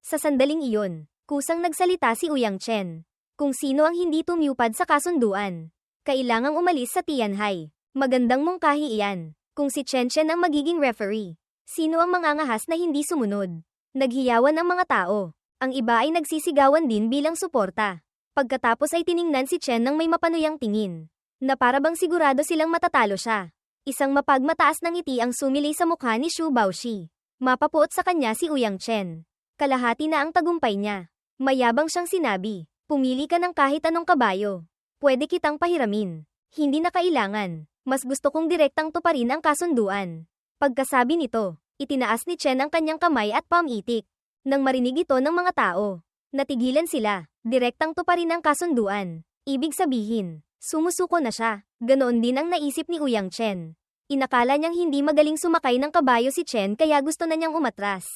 Sa sandaling iyon, kusang nagsalita si Uyang Chen. Kung sino ang hindi tumupad sa kasunduan, kailangang umalis sa Tianhai. Magandang mungkahi iyan. Kung si Chen Chen ang magiging referee, sino ang mangangahas na hindi sumunod? Naghiyawan ang mga tao. Ang iba ay nagsisigawan din bilang suporta. Pagkatapos ay tiningnan si Chen ng may mapanuyang tingin, na para bang sigurado silang matatalo siya. Isang mapagmataas na ngiti ang sumili sa mukha ni Xu Baoshi. Mapapuot sa kanya si Uyang Chen. Kalahati na ang tagumpay niya. Mayabang siyang sinabi, pumili ka ng kahit anong kabayo. Pwede kitang pahiramin. Hindi na kailangan. Mas gusto kong direktang tuparin ang kasunduan. Pagkasabi nito, itinaas ni Chen ang kanyang kamay at pamitik. Nang marinig ito ng mga tao, natigilan sila. Direktang tuparin ang kasunduan. Ibig sabihin, sumusuko na siya. Ganoon din ang naisip ni Uyang Chen. Inakala niyang hindi magaling sumakay ng kabayo si Chen kaya gusto na niyang umatras.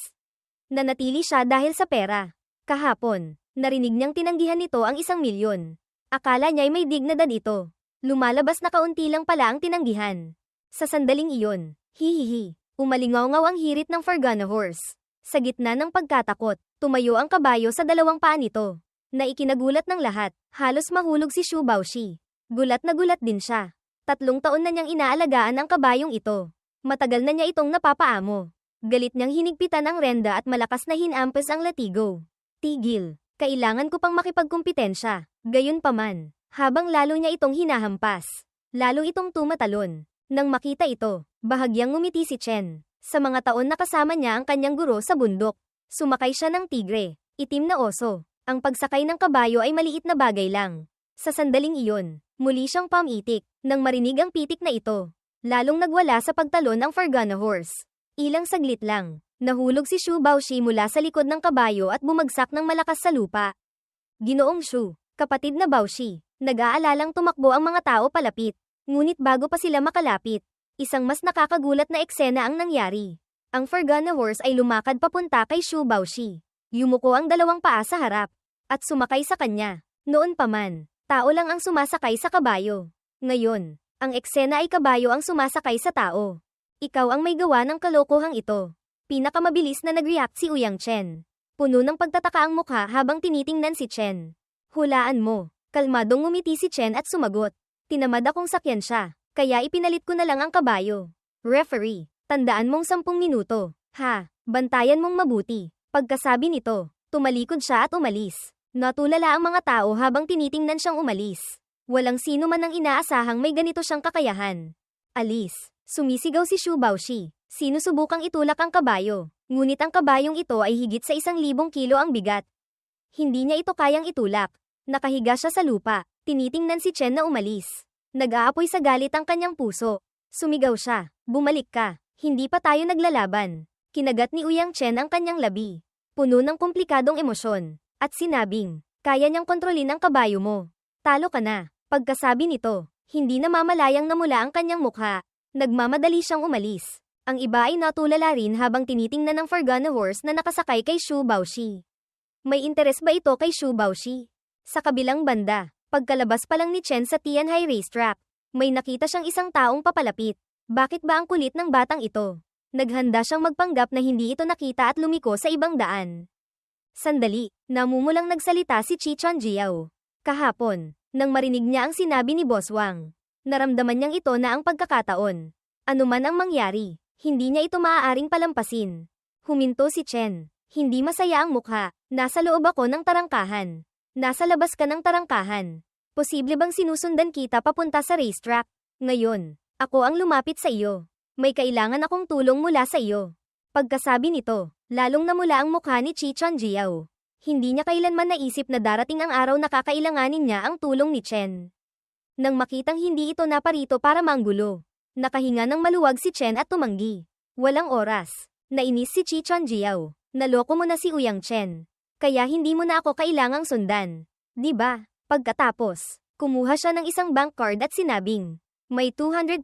Nanatili siya dahil sa pera. Kahapon, narinig niyang tinanggihan nito ang 1,000,000. Akala niya'y may dignidad ito. Lumalabas na kaunti lang pala ang tinanggihan. Sa sandaling iyon, hihihi, umalingaw-ngaw ang hirit ng Fergana horse. Sa gitna ng pagkatakot, tumayo ang kabayo sa dalawang paa nito. Na ikinagulat ng lahat, halos mahulog si Xu Baoshi. Gulat na gulat din siya. 3 taon na niyang inaalagaan ang kabayong ito. Matagal na niya itong napapaamo. Galit niyang hinigpitan ang renda at malakas na hinampas ang latigo. Tigil, kailangan ko pang makipagkumpetensya. Gayunpaman, habang lalo niya itong hinahampas, lalo itong tumatalon. Nang makita ito, bahagyang ngumiti si Chen. Sa mga taon na kasama niya ang kanyang guro sa bundok, sumakay siya ng tigre, itim na oso. Ang pagsakay ng kabayo ay maliit na bagay lang. Sa sandaling iyon, muli siyang pamitik. Nang marinig ang pitik na ito, lalong nagwala sa pagtalon ang Fergana horse. Ilang saglit lang, nahulog si Xu Baoshi mula sa likod ng kabayo at bumagsak ng malakas sa lupa. Ginoong Xu, kapatid na Baoshi, nag-aalalang tumakbo ang mga tao palapit. Ngunit bago pa sila makalapit, isang mas nakakagulat na eksena ang nangyari. Ang Fergana horse ay lumakad papunta kay Xu Baoshi. Yumuko ang 2 paa sa harap, at sumakay sa kanya. Noon pa man, tao lang ang sumasakay sa kabayo. Ngayon, ang eksena ay kabayo ang sumasakay sa tao. Ikaw ang may gawa ng kalokohang ito. Pinakamabilis na nag-react si Uyang Chen. Puno ng pagtataka ang mukha habang tinitingnan si Chen. Hulaan mo. Kalmadong ngumiti si Chen at sumagot. Tinamad akong sakyan siya, kaya ipinalit ko na lang ang kabayo. Referee, tandaan mong 10 minuto. Ha, bantayan mong mabuti. Pagkasabi nito, tumalikod siya at umalis. Natulala ang mga tao habang tinitingnan siyang umalis. Walang sino man ang inaasahang may ganito siyang kakayahan. Alis, sumisigaw si Xu Baoshi. Sinusubukang itulak ang kabayo. Ngunit ang kabayong ito ay higit sa 1,000 kilo ang bigat. Hindi niya ito kayang itulak. Nakahiga siya sa lupa. Tinitingnan si Chen na umalis. Nag-aapoy sa galit ang kanyang puso. Sumigaw siya. Bumalik ka. Hindi pa tayo naglalaban. Kinagat ni Uyang Chen ang kanyang labi. Puno ng komplikadong emosyon. At sinabing, kaya niyang kontrolin ang kabayo mo. Talo ka na. Pagkasabi nito, hindi na mamalayang namula ang kanyang mukha. Nagmamadali siyang umalis. Ang iba ay natulala rin habang tinitingnan ng Fergana horse na nakasakay kay Xu Baoshi. May interes ba ito kay Xu Baoshi? Sa kabilang banda, pagkalabas pa lang ni Chen sa Tianhai racetrack, may nakita siyang isang taong papalapit. Bakit ba ang kulit ng batang ito? Naghanda siyang magpanggap na hindi ito nakita at lumiko sa ibang daan. Sandali, namumulang nagsalita si Chi Chonjiao. Kahapon, nang marinig niya ang sinabi ni Boss Wang, naramdaman niyang ito na ang pagkakataon. Ano man ang mangyari, hindi niya ito maaaring palampasin. Huminto si Chen. Hindi masaya ang mukha. Nasa loob ako ng tarangkahan. Nasa labas ka ng tarangkahan. Posible bang sinusundan kita papunta sa racetrack? Ngayon, ako ang lumapit sa iyo. May kailangan akong tulong mula sa iyo. Pagkasabi nito, lalong namula ang mukha ni Chi Chonjiao. Hindi niya kailanman naisip na darating ang araw na kakailanganin niya ang tulong ni Chen. Nang makitang hindi ito naparito para manggulo, nakahinga ng maluwag si Chen at tumanggi. Walang oras. Nainis si Chi Chonjiao. Naloko mo na si Uyang Chen. Kaya hindi mo na ako kailangang sundan. Di ba? Pagkatapos, kumuha siya ng isang bank card at sinabing, may 200,000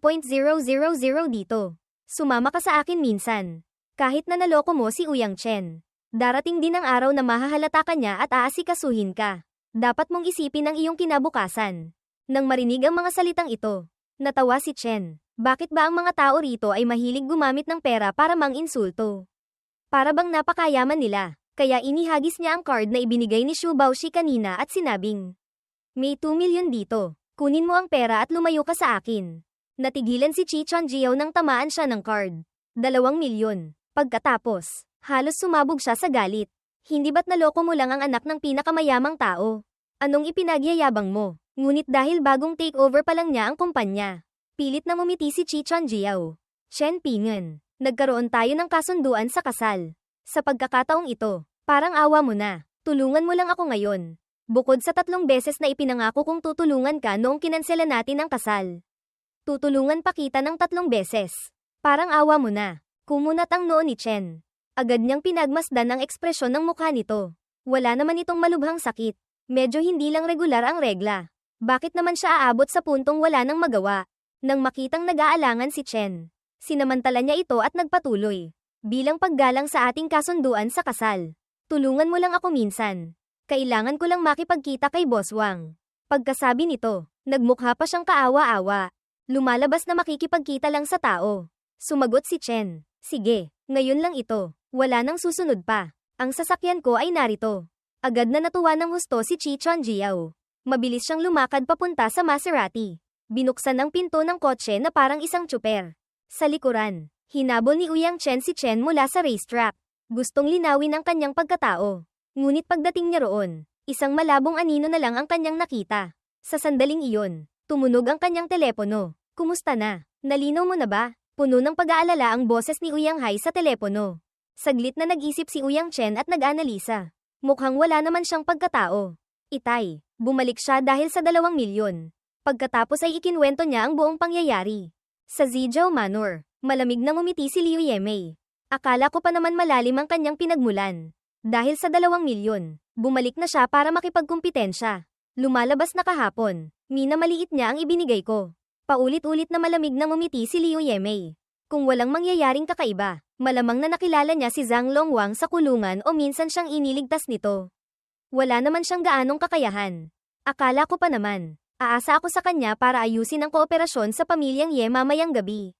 dito. Sumama ka sa akin minsan. Kahit na naloko mo si Uyang Chen. Darating din ang araw na mahahalata ka niya at aasikasuhin ka. Dapat mong isipin ang iyong kinabukasan. Nang marinig ang mga salitang ito, natawa si Chen. Bakit ba ang mga tao rito ay mahilig gumamit ng pera para mang-insulto? Para bang napakayaman nila, Kaya inihagis niya ang card na ibinigay ni Xu Baoshi kanina at sinabing, "May 2 milyon dito. Kunin mo ang pera at lumayo ka sa akin." Natigilan si Chi Chonjiao nang tamaan siya ng card. 2 milyon. Pagkatapos, halos sumabog siya sa galit. Hindi ba't naloko mo lang ang anak ng pinakamayamang tao? Anong ipinagyayabang mo? Ngunit dahil bagong takeover pa lang niya ang kumpanya, pilit na ngumiti si Chi Chonjiao. Chen Ping'en, nagkaroon tayo ng kasunduan sa kasal. Sa pagkakataong ito, parang awa mo na. Tulungan mo lang ako ngayon. Bukod sa 3 beses na ipinangako kong tutulungan ka noong kinansela natin ang kasal. Tutulungan pa kita ng 3 beses. Parang awa mo na. Kumunat ang noo ni Chen. Agad niyang pinagmasdan ang ekspresyon ng mukha nito. Wala naman itong malubhang sakit. Medyo hindi lang regular ang regla. Bakit naman siya aabot sa puntong wala nang magawa? Nang makitang nag-aalangan si Chen, sinamantala niya ito at nagpatuloy. Bilang paggalang sa ating kasunduan sa kasal, tulungan mo lang ako minsan. Kailangan ko lang makipagkita kay Boss Wang. Pagkasabi nito, nagmukha pa siyang kaawa-awa. Lumalabas na makikipagkita lang sa tao. Sumagot si Chen, "Sige, ngayon lang ito. Wala nang susunod pa. Ang sasakyan ko ay narito." Agad na natuwa ng husto si Chi Chonjiao. Mabilis siyang lumakad papunta sa Maserati. Binuksan ang pinto ng kotse na parang isang tsuper. Sa likuran, hinabol ni Uyang Chen si Chen mula sa racetrack. Gustong linawin ang kanyang pagkatao. Ngunit pagdating niya roon, isang malabong anino na lang ang kanyang nakita. Sa sandaling iyon, tumunog ang kanyang telepono. "Kumusta na? Nalinaw mo na ba?" Puno ng pag-aalala ang boses ni Uyang Hai sa telepono. Saglit na nag-isip si Uyang Chen at nag-analisa. Mukhang wala naman siyang pagkatao. Itay, bumalik siya dahil sa 2 milyon. Pagkatapos ay ikinwento niya ang buong pangyayari. Sa Zijiao Manor, malamig na ngumiti si Liu Yemei. Akala ko pa naman malalim ang kanyang pinagmulan. Dahil sa 2 milyon, bumalik na siya para makipagkumpitensya. Lumalabas na kahapon, minamaliit niya ang ibinigay ko. Paulit-ulit na malamig na ngumiti si Liu Yemei. Kung walang mangyayaring kakaiba, malamang na nakilala niya si Zhang Longwang sa kulungan o minsan siyang iniligtas nito. Wala naman siyang gaanong kakayahan. Akala ko pa naman, aasa ako sa kanya para ayusin ang kooperasyon sa pamilyang Ye mamayang gabi.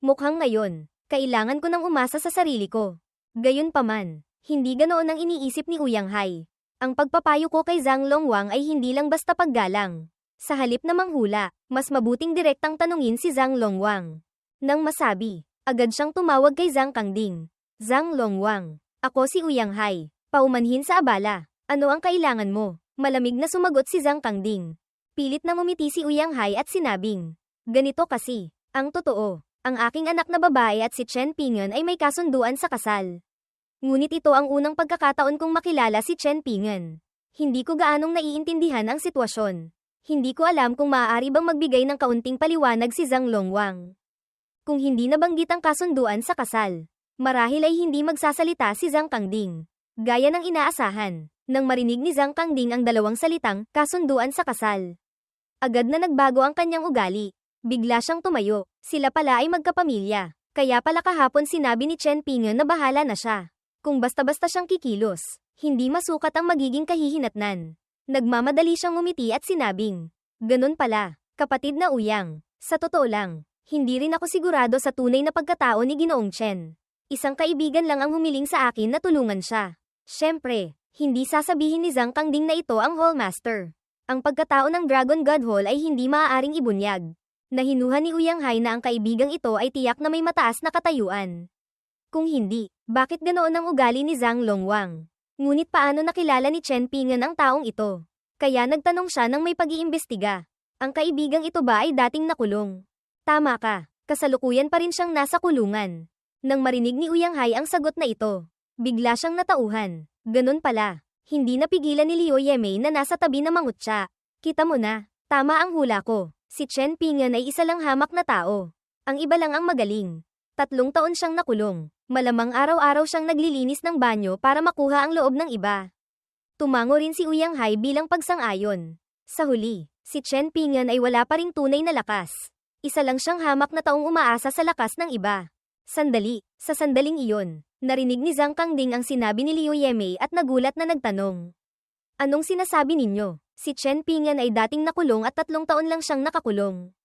Mukhang ngayon, kailangan ko nang umasa sa sarili ko. Gayunpaman, hindi ganoon ang iniisip ni Uyang Hai. Ang pagpapayo ko kay Zhang Longwang ay hindi lang basta paggalang. Sa halip na manghula, mas mabuting direktang tanungin si Zhang Longwang. Nang masabi, agad siyang tumawag kay Zhang Kangding. "Zhang Longwang, ako si Uyang Hai." Paumanhin sa abala. "Ano ang kailangan mo?" Malamig na sumagot si Zhang Kangding. Pilit na ngumiti si Uyang Hai at sinabing, "Ganito kasi, ang totoo, ang aking anak na babae at si Chen Ping'en ay may kasunduan sa kasal. Ngunit ito ang unang pagkakataon kong makilala si Chen Ping'en. Hindi ko gaanong naiintindihan ang sitwasyon. Hindi ko alam kung maaari bang magbigay ng kaunting paliwanag si Zhang Longwang. Kung hindi nabanggit ang kasunduan sa kasal, marahil ay hindi magsasalita si Zhang Kangding. Gaya ng inaasahan, nang marinig ni Zhang Kangding ang 2 salitang, kasunduan sa kasal. Agad na nagbago ang kanyang ugali. Bigla siyang tumayo. Sila pala ay magkapamilya. Kaya pala kahapon sinabi ni Chen Ping'en na bahala na siya. Kung basta-basta siyang kikilos, hindi masukat ang magiging kahihinatnan. Nagmamadali siyang ngumiti at sinabing, "Ganun pala, kapatid na Uyang. Sa totoo lang, hindi rin ako sigurado sa tunay na pagkatao ni Ginoong Chen. Isang kaibigan lang ang humiling sa akin na tulungan siya." Siyempre, hindi sasabihin ni Zhang Kangding na ito ang Hallmaster. Ang pagkatao ng Dragon God Hall ay hindi maaaring ibunyag. Nahinuha ni Uyang Hai na ang kaibigang ito ay tiyak na may mataas na katayuan. Kung hindi, bakit ganoon ang ugali ni Zhang Longwang? Ngunit paano nakilala ni Chen Ping'en ang taong ito? Kaya nagtanong siya nang may pag-iimbestiga. Ang kaibigang ito ba ay dating nakulong? Tama ka, kasalukuyan pa rin siyang nasa kulungan. Nang marinig ni Uyang Hai ang sagot na ito, bigla siyang natauhan. Ganun pala, hindi napigilan ni Liu Yemei na nasa tabi na mangutya. "Kita mo na, tama ang hula ko. Si Chen Ping'en ay isa lang hamak na tao. Ang iba lang ang magaling. 3 taon siyang nakulong. Malamang araw-araw siyang naglilinis ng banyo para makuha ang loob ng iba." Tumango rin si Uyang Hai bilang pagsang-ayon. Sa huli, si Chen Ping'en ay wala pa ring tunay na lakas. Isa lang siyang hamak na taong umaasa sa lakas ng iba. Sandali, sa sandaling iyon, narinig ni Zhang Kangding ang sinabi ni Liu Yemei at nagulat na nagtanong. "Anong sinasabi ninyo? Si Chen Ping'en ay dating nakulong at 3 taon lang siyang nakakulong."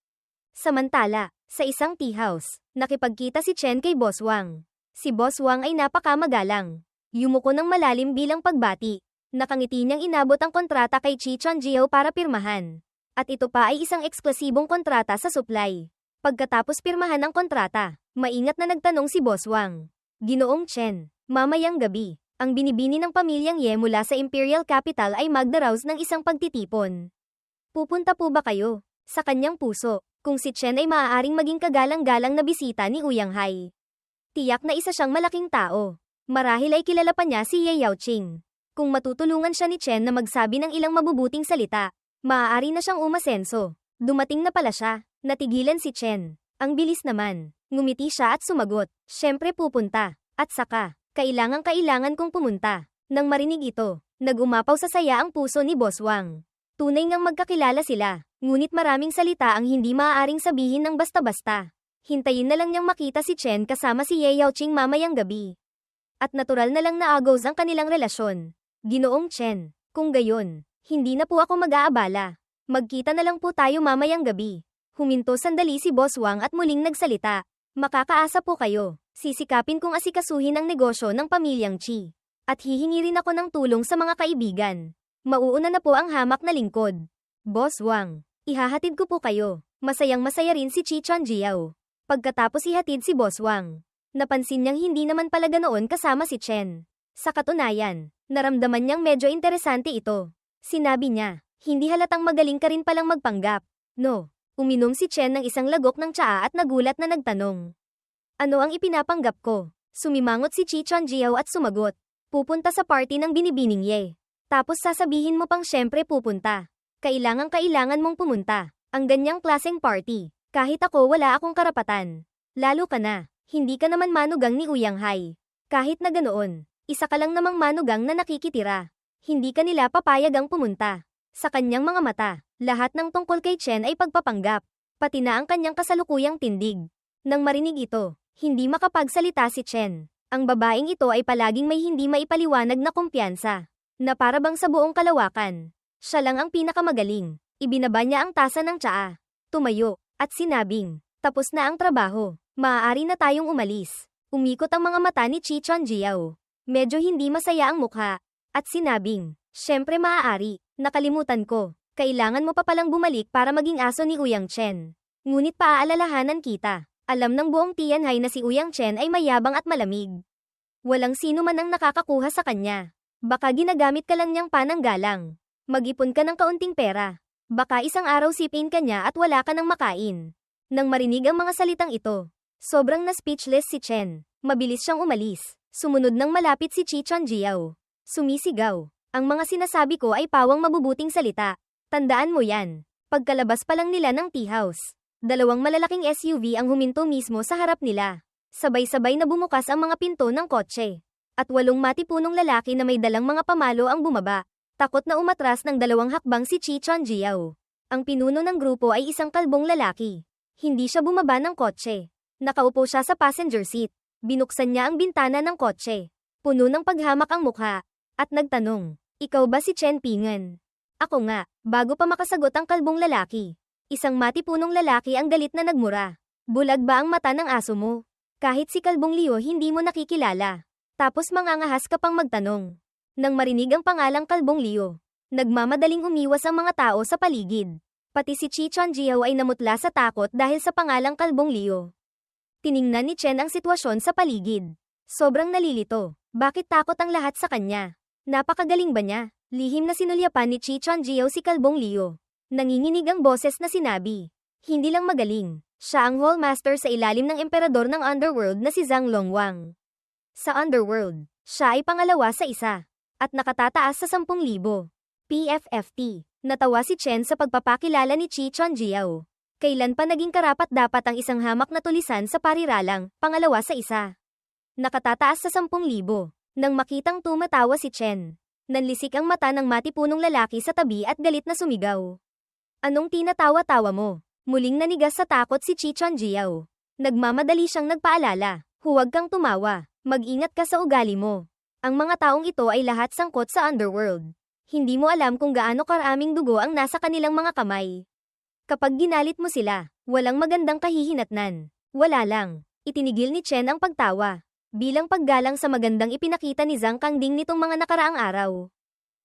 Samantala, sa isang tea house, nakipagkita si Chen kay Boss Wang. Si Boss Wang ay napakamagalang. Yumuko ng malalim bilang pagbati. Nakangiti niyang inabot ang kontrata kay Chi Chonjiao para pirmahan. At ito pa ay isang eksklusibong kontrata sa supply. Pagkatapos pirmahan ang kontrata, maingat na nagtanong si Boss Wang. Ginoong Chen, mamayang gabi, ang binibini ng pamilyang Ye mula sa Imperial Capital ay magdaraos ng isang pagtitipon. Pupunta po ba kayo? Sa kanyang puso, kung si Chen ay maaaring maging kagalang-galang na bisita ni Ouyang Hai. Tiyak na isa siyang malaking tao. Marahil ay kilala pa niya si Ye Yaoqing. Kung matutulungan siya ni Chen na magsabi ng ilang mabubuting salita, maaari na siyang umasenso. Dumating na pala siya, natigilan si Chen. Ang bilis naman. Ngumiti siya at sumagot, "Siyempre pupunta." At saka, kailangan kong pumunta. Nang marinig ito, nag-umapaw sa saya ang puso ni Boss Wang. Tunay ngang magkakilala sila, ngunit maraming salita ang hindi maaaring sabihin ng basta-basta. Hintayin na lang niyang makita si Chen kasama si Ye Yaoqing mamayang gabi. At natural na lang na agos ang kanilang relasyon. Ginoong Chen, kung gayon, hindi na po ako mag-aabala. Magkita na lang po tayo mamayang gabi. Huminto sandali si Boss Wang at muling nagsalita. Makakaasa po kayo. Sisikapin kong asikasuhin ang negosyo ng pamilyang Chi. At hihingi rin ako ng tulong sa mga kaibigan. Mauuna na po ang hamak na lingkod. Boss Wang, ihahatid ko po kayo. Masayang-masaya rin si Chi Chonjiao. Pagkatapos ihatid si Boss Wang, napansin niyang hindi naman pala ganoon kasama si Chen. Sa katunayan, naramdaman niyang medyo interesante ito. Sinabi niya, hindi halatang magaling ka rin palang magpanggap. No, uminom si Chen ng isang lagok ng tsaa at nagulat na nagtanong. Ano ang ipinapanggap ko? Sumimangot si Chi Chonjiao at sumagot. Pupunta sa party ng binibining Ye. Tapos sasabihin mo pang syempre pupunta. Kailangan mong pumunta. Ang ganyang klaseng party. Kahit ako wala akong karapatan. Lalo ka na, hindi ka naman manugang ni Ouyang Hai. Kahit na ganoon, isa ka lang namang manugang na nakikitira. Hindi ka nila papayagang pumunta. Sa kanyang mga mata, lahat ng tungkol kay Chen ay pagpapanggap. Pati na ang kanyang kasalukuyang tindig. Nang marinig ito, hindi makapagsalita si Chen. Ang babaeng ito ay palaging may hindi maipaliwanag na kumpiyansa. Na para bang sa buong kalawakan. Siya lang ang pinakamagaling. Ibinaba niya ang tasa ng tsaa. Tumayo, at sinabing, tapos na ang trabaho. Maaari na tayong umalis. Umikot ang mga mata ni Chi Chonjiao. Medyo hindi masaya ang mukha. At sinabing, syempre maaari. Nakalimutan ko. Kailangan mo pa palang bumalik para maging aso ni Ouyang Chen. Ngunit paaalalahanan kita. Alam ng buong Tianhai na si Ouyang Chen ay mayabang at malamig. Walang sino man ang nakakakuha sa kanya. Baka ginagamit ka lang niyang pananggalang. Mag-ipon ka ng kaunting pera. Baka isang araw sipin ka niya at wala ka nang makain. Nang marinig ang mga salitang ito, sobrang na-speechless si Chen. Mabilis siyang umalis. Sumunod nang malapit si Chi Chonjiao. Sumisigaw. Ang mga sinasabi ko ay pawang mabubuting salita. Tandaan mo yan. Pagkalabas pa lang nila ng tea house, dalawang malalaking SUV ang huminto mismo sa harap nila. Sabay-sabay na bumukas ang mga pinto ng kotse. At 8 matipunong lalaki na may dalang mga pamalo ang bumaba. Takot na umatras ng 2 hakbang si Chi Chonjiao. Ang pinuno ng grupo ay isang kalbong lalaki. Hindi siya bumaba ng kotse. Nakaupo siya sa passenger seat. Binuksan niya ang bintana ng kotse. Puno ng paghamak ang mukha. At nagtanong, "Ikaw ba si Chen Pingan?" "Ako nga." Bago pa makasagot ang kalbong lalaki, isang matipunong lalaki ang galit na nagmura. "Bulag ba ang mata ng aso mo? Kahit si Kalbong Liu hindi mo nakikilala. Tapos mangangahas ka pang magtanong." Nang marinig ang pangalang Kalbong Liu, nagmamadaling umiwas ang mga tao sa paligid. Pati si Chi Chonjiao ay namutla sa takot dahil sa pangalang Kalbong Liu. Tiningnan ni Chen ang sitwasyon sa paligid. Sobrang nalilito. Bakit takot ang lahat sa kanya? Napakagaling ba niya? Lihim na sinulyapan ni Chi Chonjiao si Kalbong Liu. Nanginginig ang boses na sinabi. Hindi lang magaling. Siya ang Hallmaster sa ilalim ng emperador ng Underworld na si Zhang Longwang. Sa Underworld, siya ay pangalawa sa isa. At nakatataas sa 10,000. PFFT. Natawa si Chen sa pagpapakilala ni Chi Chonjiao. Kailan pa naging karapat-dapat ang isang hamak na tulisan sa pariralang, pangalawa sa isa? Nakatataas sa 10,000. Nang makitang tumatawa si Chen, nanlisik ang mata ng matipunong lalaki sa tabi at galit na sumigaw. Anong tinatawa-tawa mo? Muling nanigas sa takot si Chi Chonjiao. Nagmamadali siyang nagpaalala. Huwag kang tumawa. Mag-ingat ka sa ugali mo. Ang mga taong ito ay lahat sangkot sa Underworld. Hindi mo alam kung gaano karaming dugo ang nasa kanilang mga kamay. Kapag ginalit mo sila, walang magandang kahihinatnan. Wala lang. Itinigil ni Chen ang pagtawa. bilang paggalang sa magandang ipinakita ni Zhang Kangding nitong mga nakaraang araw.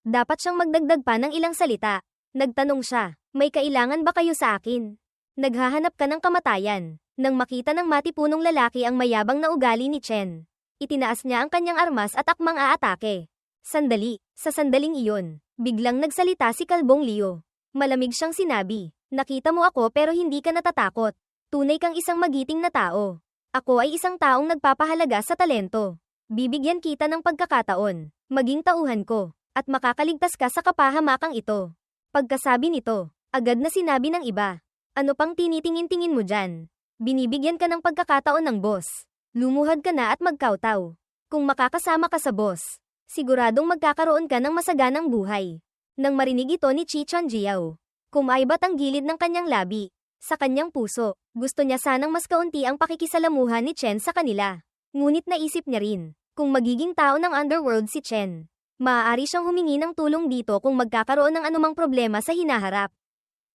Dapat siyang magdagdag pa ng ilang salita. Nagtanong siya, may kailangan ba kayo sa akin? Naghahanap ka ng kamatayan. Nang makita ng matipunong lalaki ang mayabang na ugali ni Chen, itinaas niya ang kanyang armas at akmang aatake. Sandali, sa sandaling iyon, biglang nagsalita si Kalbong Liu. Malamig siyang sinabi, nakita mo ako pero hindi ka natatakot. Tunay kang isang magiting na tao. Ako ay isang taong nagpapahalaga sa talento. Bibigyan kita ng pagkakataon, maging tauhan ko, at makakaligtas ka sa kapahamakang ito. Pagkasabi nito, agad na sinabi ng iba, ano pang tinitingin-tingin mo dyan? Binibigyan ka ng pagkakataon ng boss. Lumuhad ka na at magkawtaw. Kung makakasama ka sa boss, siguradong magkakaroon ka ng masaganang buhay. Nang marinig ito ni Chi Chonjiao, kumaibat ang gilid ng kanyang labi. Sa kanyang puso, gusto niya sanang mas kaunti ang pakikisalamuhan ni Chen sa kanila. Ngunit naisip niya rin, kung magiging tao ng underworld si Chen, maaari siyang humingi ng tulong dito kung magkakaroon ng anumang problema sa hinaharap.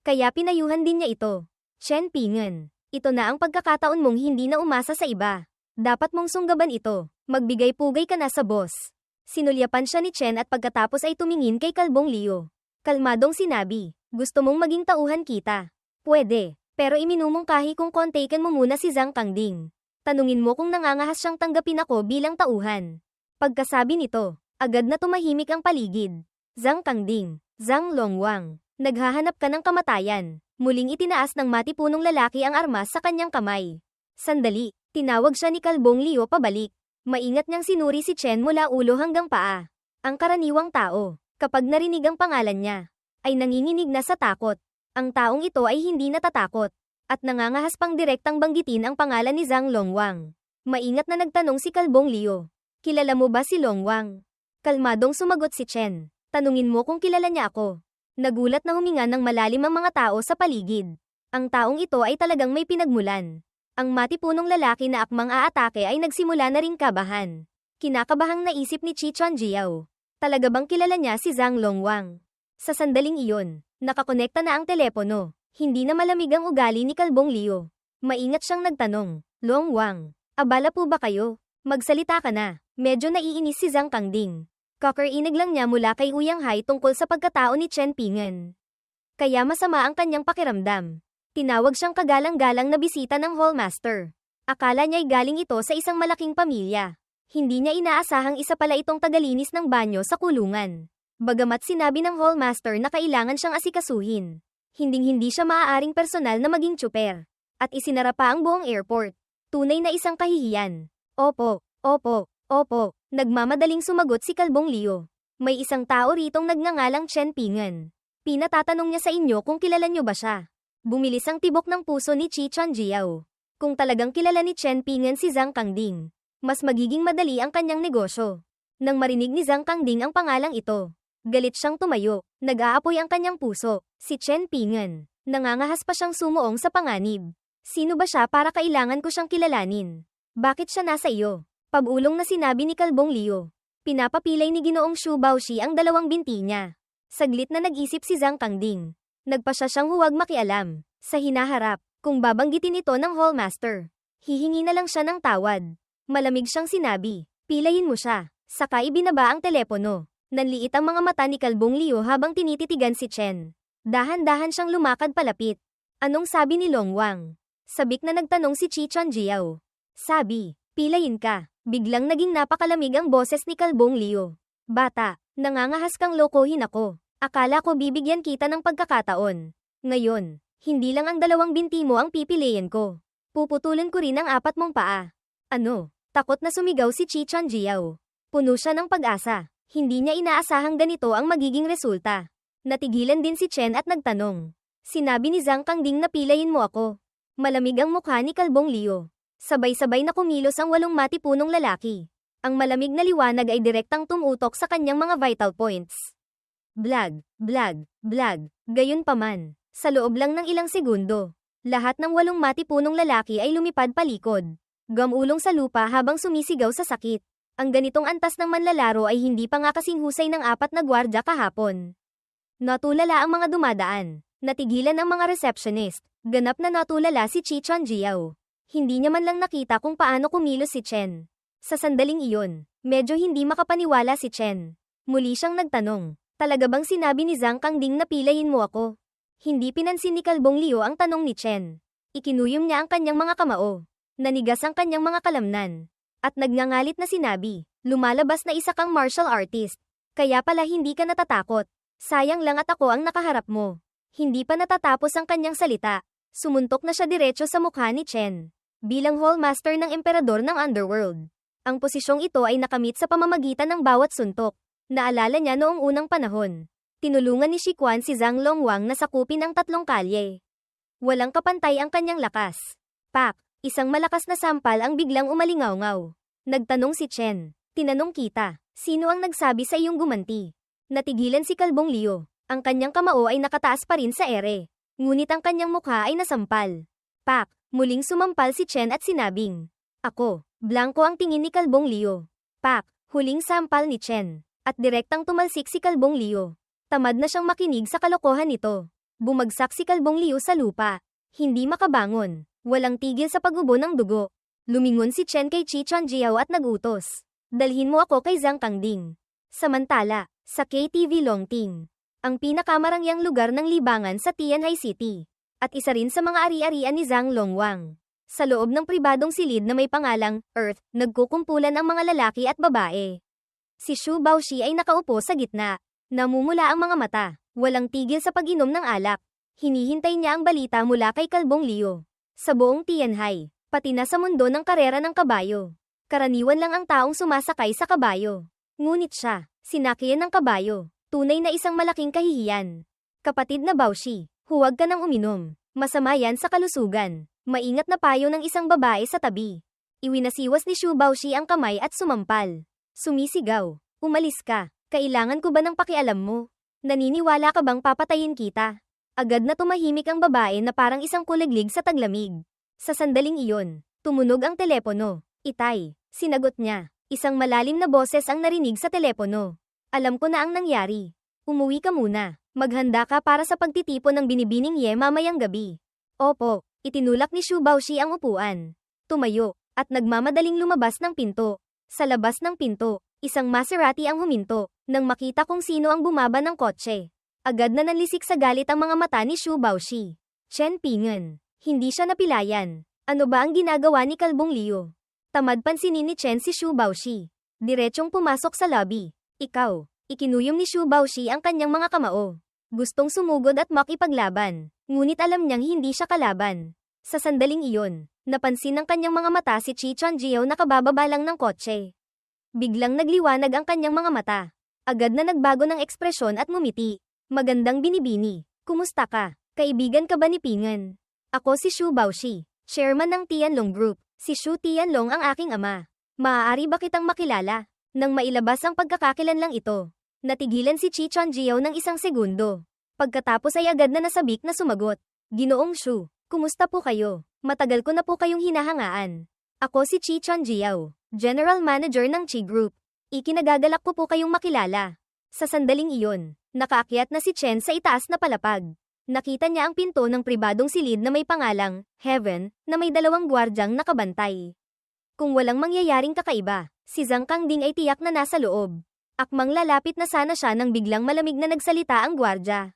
Kaya pinayuhan din niya ito. Chen Pingen, ito na ang pagkakataon mong hindi na umasa sa iba. Dapat mong sunggaban ito. Magbigay-pugay ka na sa boss. Sinulyapan siya ni Chen at pagkatapos ay tumingin kay Kalbong Liu. Kalmadong sinabi, gusto mong maging tauhan kita? Pwede, pero iminumungkahi kung kontaken mo muna si Zhang Kangding. Tanungin mo kung nangangahas siyang tanggapin ako bilang tauhan. Pagkasabi nito, agad na tumahimik ang paligid. Zhang Kangding, Zhang Longwang, naghahanap ka ng kamatayan. Muling itinaas ng matipunong lalaki ang armas sa kanyang kamay. Sandali, tinawag siya ni Kalbong Liu pabalik. Maingat niyang sinuri si Chen mula ulo hanggang paa. Ang karaniwang tao, kapag narinig ang pangalan niya, ay nanginginig na sa takot. Ang taong ito ay hindi natatakot, at nangangahas pang direktang banggitin ang pangalan ni Zhang Longwang. Maingat na nagtanong si Kalbong Liu, kilala mo ba si Longwang? Kalmadong sumagot si Chen, tanungin mo kung kilala niya ako. Nagulat na huminga ng malalim ang mga tao sa paligid. Ang taong ito ay talagang may pinagmulan. Ang matipunong lalaki na akmang aatake ay nagsimula na ring kabahan. Kinakabahang naisip ni Chi Chonjiao. Talaga bang kilala niya si Zhang Longwang? Sa sandaling iyon, nakakonekta na ang telepono. Hindi na malamig ang ugali ni Kalbong Liu. Maingat siyang nagtanong, Longwang, abala po ba kayo? Magsalita ka na. Medyo naiinis si Zhang Kangding. Kakarinig lang niya mula kay Uyang Hai tungkol sa pagkatao ni Chen Pingen. Kaya masama ang kanyang pakiramdam. Tinawag siyang kagalang-galang na bisita ng Hallmaster. Akala niya'y galing ito sa isang malaking pamilya. Hindi niya inaasahang isa pala itong tagalinis ng banyo sa kulungan. Bagamat sinabi ng Hallmaster na kailangan siyang asikasuhin, hinding-hindi siya maaaring personal na maging tsuper. At isinara pa ang buong airport. Tunay na isang kahihiyan. Opo, opo, opo. Nagmamadaling sumagot si Kalbong Liu. May isang tao ritong nagngangalang Chen Pingen. Pinatatanong niya sa inyo kung kilala niyo ba siya. Bumilis ang tibok ng puso ni Chi Chonjiao. Kung talagang kilala ni Chen Pingen si Zhang Kangding, mas magiging madali ang kanyang negosyo. Nang marinig ni Zhang Kangding ang pangalang ito, galit siyang tumayo. Nag-aapoy ang kanyang puso. Si Chen Pingen, nangangahas pa siyang sumuong sa panganib. Sino ba siya para kailangan ko siyang kilalanin? Bakit siya nasa iyo? Pabulong na sinabi ni Kalbong Liu. Pinapapilay ni Ginoong Xu Baoshi ang dalawang binti niya. Saglit na nag-isip si Zhang Kangding. Nagpasya siyang huwag makialam. Sa hinaharap, kung babanggitin ito ng Hallmaster, hihingi na lang siya ng tawad. Malamig siyang sinabi, pilayin mo siya. Saka ibinaba ang telepono. Nanliit ang mga mata ni Kalbong Liu habang tinititigan si Chen. Dahan-dahan siyang lumakad palapit. Anong sabi ni Longwang? Sabik na nagtanong si Chi Chonjiao. Sabi, pilayin ka. Biglang naging napakalamig ang boses ni Kalbong Liu. Bata, nangangahas kang lokohin ako. Akala ko bibigyan kita ng pagkakataon. Ngayon, hindi lang ang dalawang binti mo ang pipiliin ko. Puputulin ko rin ang 4 mong paa. Ano? Takot na sumigaw si Chi Chonjiao. Puno siya ng pag-asa. Hindi niya inaasahang ganito ang magiging resulta. Natigilan din si Chen at nagtanong. Sinabi ni Zhang Kangding na pilayin mo ako. Malamig ang mukha ni Kalbong Liu. Sabay-sabay na kumilos ang 8 matipunong lalaki. Ang malamig na liwanag ay direktang tumutok sa kanyang mga vital points. Blag, blag, blag. Gayunpaman, sa loob lang ng ilang segundo, lahat ng 8 matipunong lalaki ay lumipad palikod. Gamulong sa lupa habang sumisigaw sa sakit. Ang ganitong antas ng manlalaro ay hindi pa nga kasing husay ng 4 na gwardya kahapon. Natulala ang mga dumadaan. Natigilan ang mga receptionist. Ganap na natulala si Chi Chonjiao. Hindi niya man lang nakita kung paano kumilos si Chen. Sa sandaling iyon, medyo hindi makapaniwala si Chen. Muli siyang nagtanong, talaga bang sinabi ni Zhang Kangding na pilayin mo ako? Hindi pinansin ni Kalbong Liu ang tanong ni Chen. Ikinuyom niya ang kanyang mga kamao. Nanigas ang kanyang mga kalamnan. At nagngangalit na sinabi, lumalabas na isa kang martial artist. Kaya pala hindi ka natatakot. Sayang lang at ako ang nakaharap mo. Hindi pa natatapos ang kanyang salita. Sumuntok na siya diretso sa mukha ni Chen. Bilang Hallmaster ng Emperador ng Underworld. Ang posisyong ito ay nakamit sa pamamagitan ng bawat suntok. Naalala niya noong unang panahon. Tinulungan ni Shi Quan si Zhang Longwang na sakupin ang 3 kalye. Walang kapantay ang kanyang lakas. Pak! Isang malakas na sampal ang biglang umalingaw-ngaw. Nagtanong si Chen. Tinanong kita, sino ang nagsabi sa iyong gumanti? Natigilan si Kalbong Liu. Ang kanyang kamao ay nakataas pa rin sa ere. Ngunit ang kanyang mukha ay nasampal. Pak! Muling sumampal si Chen at sinabing, ako, blanko ang tingin ni Kalbong Liu. Pak! Huling sampal ni Chen. At direktang tumalsik si Kalbong Liu. Tamad na siyang makinig sa kalokohan nito. Bumagsak si Kalbong Liu sa lupa. Hindi makabangon. Walang tigil sa pag-ubo ng dugo. Lumingon si Chen kay Chi Chuanjiao at nagutos. Dalhin mo ako kay Zhang Kangding. Samantala, sa KTV Longting, ang pinakamarangyang lugar ng libangan sa Tianhai City, at isa rin sa mga ari-arian ni Zhang Longwang. Sa loob ng pribadong silid na may pangalang Earth, nagkukumpulan ang mga lalaki at babae. Si Xu Baoshi ay nakaupo sa gitna. Namumula ang mga mata, walang tigil sa pag-inom ng alak. Hinihintay niya ang balita mula kay Kalbong Liu. Sa buong Tianhai, pati na sa mundo ng karera ng kabayo, karaniwan lang ang taong sumasakay sa kabayo. Ngunit siya, sinakyan ng kabayo. Tunay na isang malaking kahihiyan. Kapatid na Baoshi, huwag ka nang uminom. Masama yan sa kalusugan. Maingat na payo ng isang babae sa tabi. Iwinasiwas ni Xu Baoshi ang kamay at sumampal. Sumisigaw, umalis ka. Kailangan ko ba ng pakialam mo? Naniniwala ka bang papatayin kita? Agad na tumahimik ang babae na parang isang kuliglig sa taglamig. Sa sandaling iyon, tumunog ang telepono. Itay, sinagot niya. Isang malalim na boses ang narinig sa telepono. Alam ko na ang nangyari. Umuwi ka muna. Maghanda ka para sa pagtitipon ng binibining Ye mamayang gabi. Opo, itinulak ni Xu Baoshi ang upuan. Tumayo, at nagmamadaling lumabas ng pinto. Sa labas ng pinto, isang Maserati ang huminto. Nang makita kung sino ang bumaba ng kotse. Agad na nanlisik sa galit ang mga mata ni Xu Baoshi. Chen Pingen. Hindi siya napilayan. Ano ba ang ginagawa ni Kalbong Liu? Tamad pansinin ni Chen si Xu Baoshi. Diretsong pumasok sa lobby. Ikaw. Ikinuyom ni Xu Baoshi ang kanyang mga kamao. Gustong sumugod at makipaglaban. Ngunit alam niyang hindi siya kalaban. Sa sandaling iyon, napansin ng kanyang mga mata si Chi Chuanjiao na kabababa lang ng kotse. Biglang nagliwanag ang kanyang mga mata. Agad na nagbago ng ekspresyon at ngumiti. Magandang binibini. Kumusta ka? Kaibigan ka ba ni Pingen? Ako si Xu Baoshi, chairman ng Tianlong Group. Si Xu Tianlong ang aking ama. Maaari ba kitang makilala? Nang mailabas ang pagkakakilanlang ito, natigilan si Chi Chuanjiao ng isang segundo. Pagkatapos ay agad na nasabik na sumagot. Ginoong Xu, kumusta po kayo? Matagal ko na po kayong hinahangaan. Ako si Chi Chuanjiao, General Manager ng Chi Group. Ikinagagalak ko po kayong makilala. Sa sandaling iyon, nakaakyat na si Chen sa itaas na palapag. Nakita niya ang pinto ng pribadong silid na may pangalang Heaven, na may 2 gwardyang nakabantay. Kung walang mangyayaring kakaiba, si Zhang Kangding ay tiyak na nasa loob. Akmang lalapit na sana siya nang biglang malamig na nagsalita ang gwardya.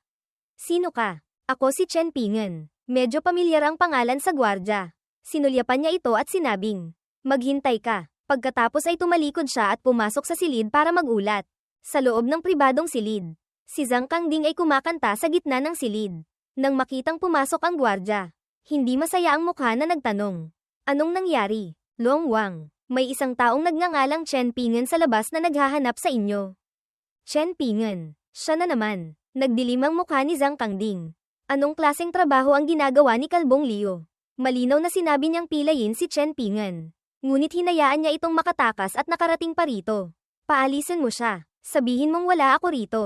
Sino ka? Ako si Chen Pingen. Medyo pamilyar ang pangalan sa gwardya. Sinulyapan niya ito at sinabing, maghintay ka. Pagkatapos ay tumalikod siya at pumasok sa silid para magulat. Sa loob ng pribadong silid, si Zhang Kangding ay kumakanta sa gitna ng silid. Nang makitang pumasok ang gwardya, hindi masaya ang mukha na nagtanong. Anong nangyari? Longwang, may isang taong nagngangalang Chen Pingen sa labas na naghahanap sa inyo. Chen Pingen, siya na naman. Nagdilim ang mukha ni Zhang Kangding. Anong klaseng trabaho ang ginagawa ni Kalbong Liu? Malinaw na sinabi niyang pilayin si Chen Pingen. Ngunit hinayaan niya itong makatakas at nakarating pa rito. Paalisin mo siya. Sabihin mong wala ako rito.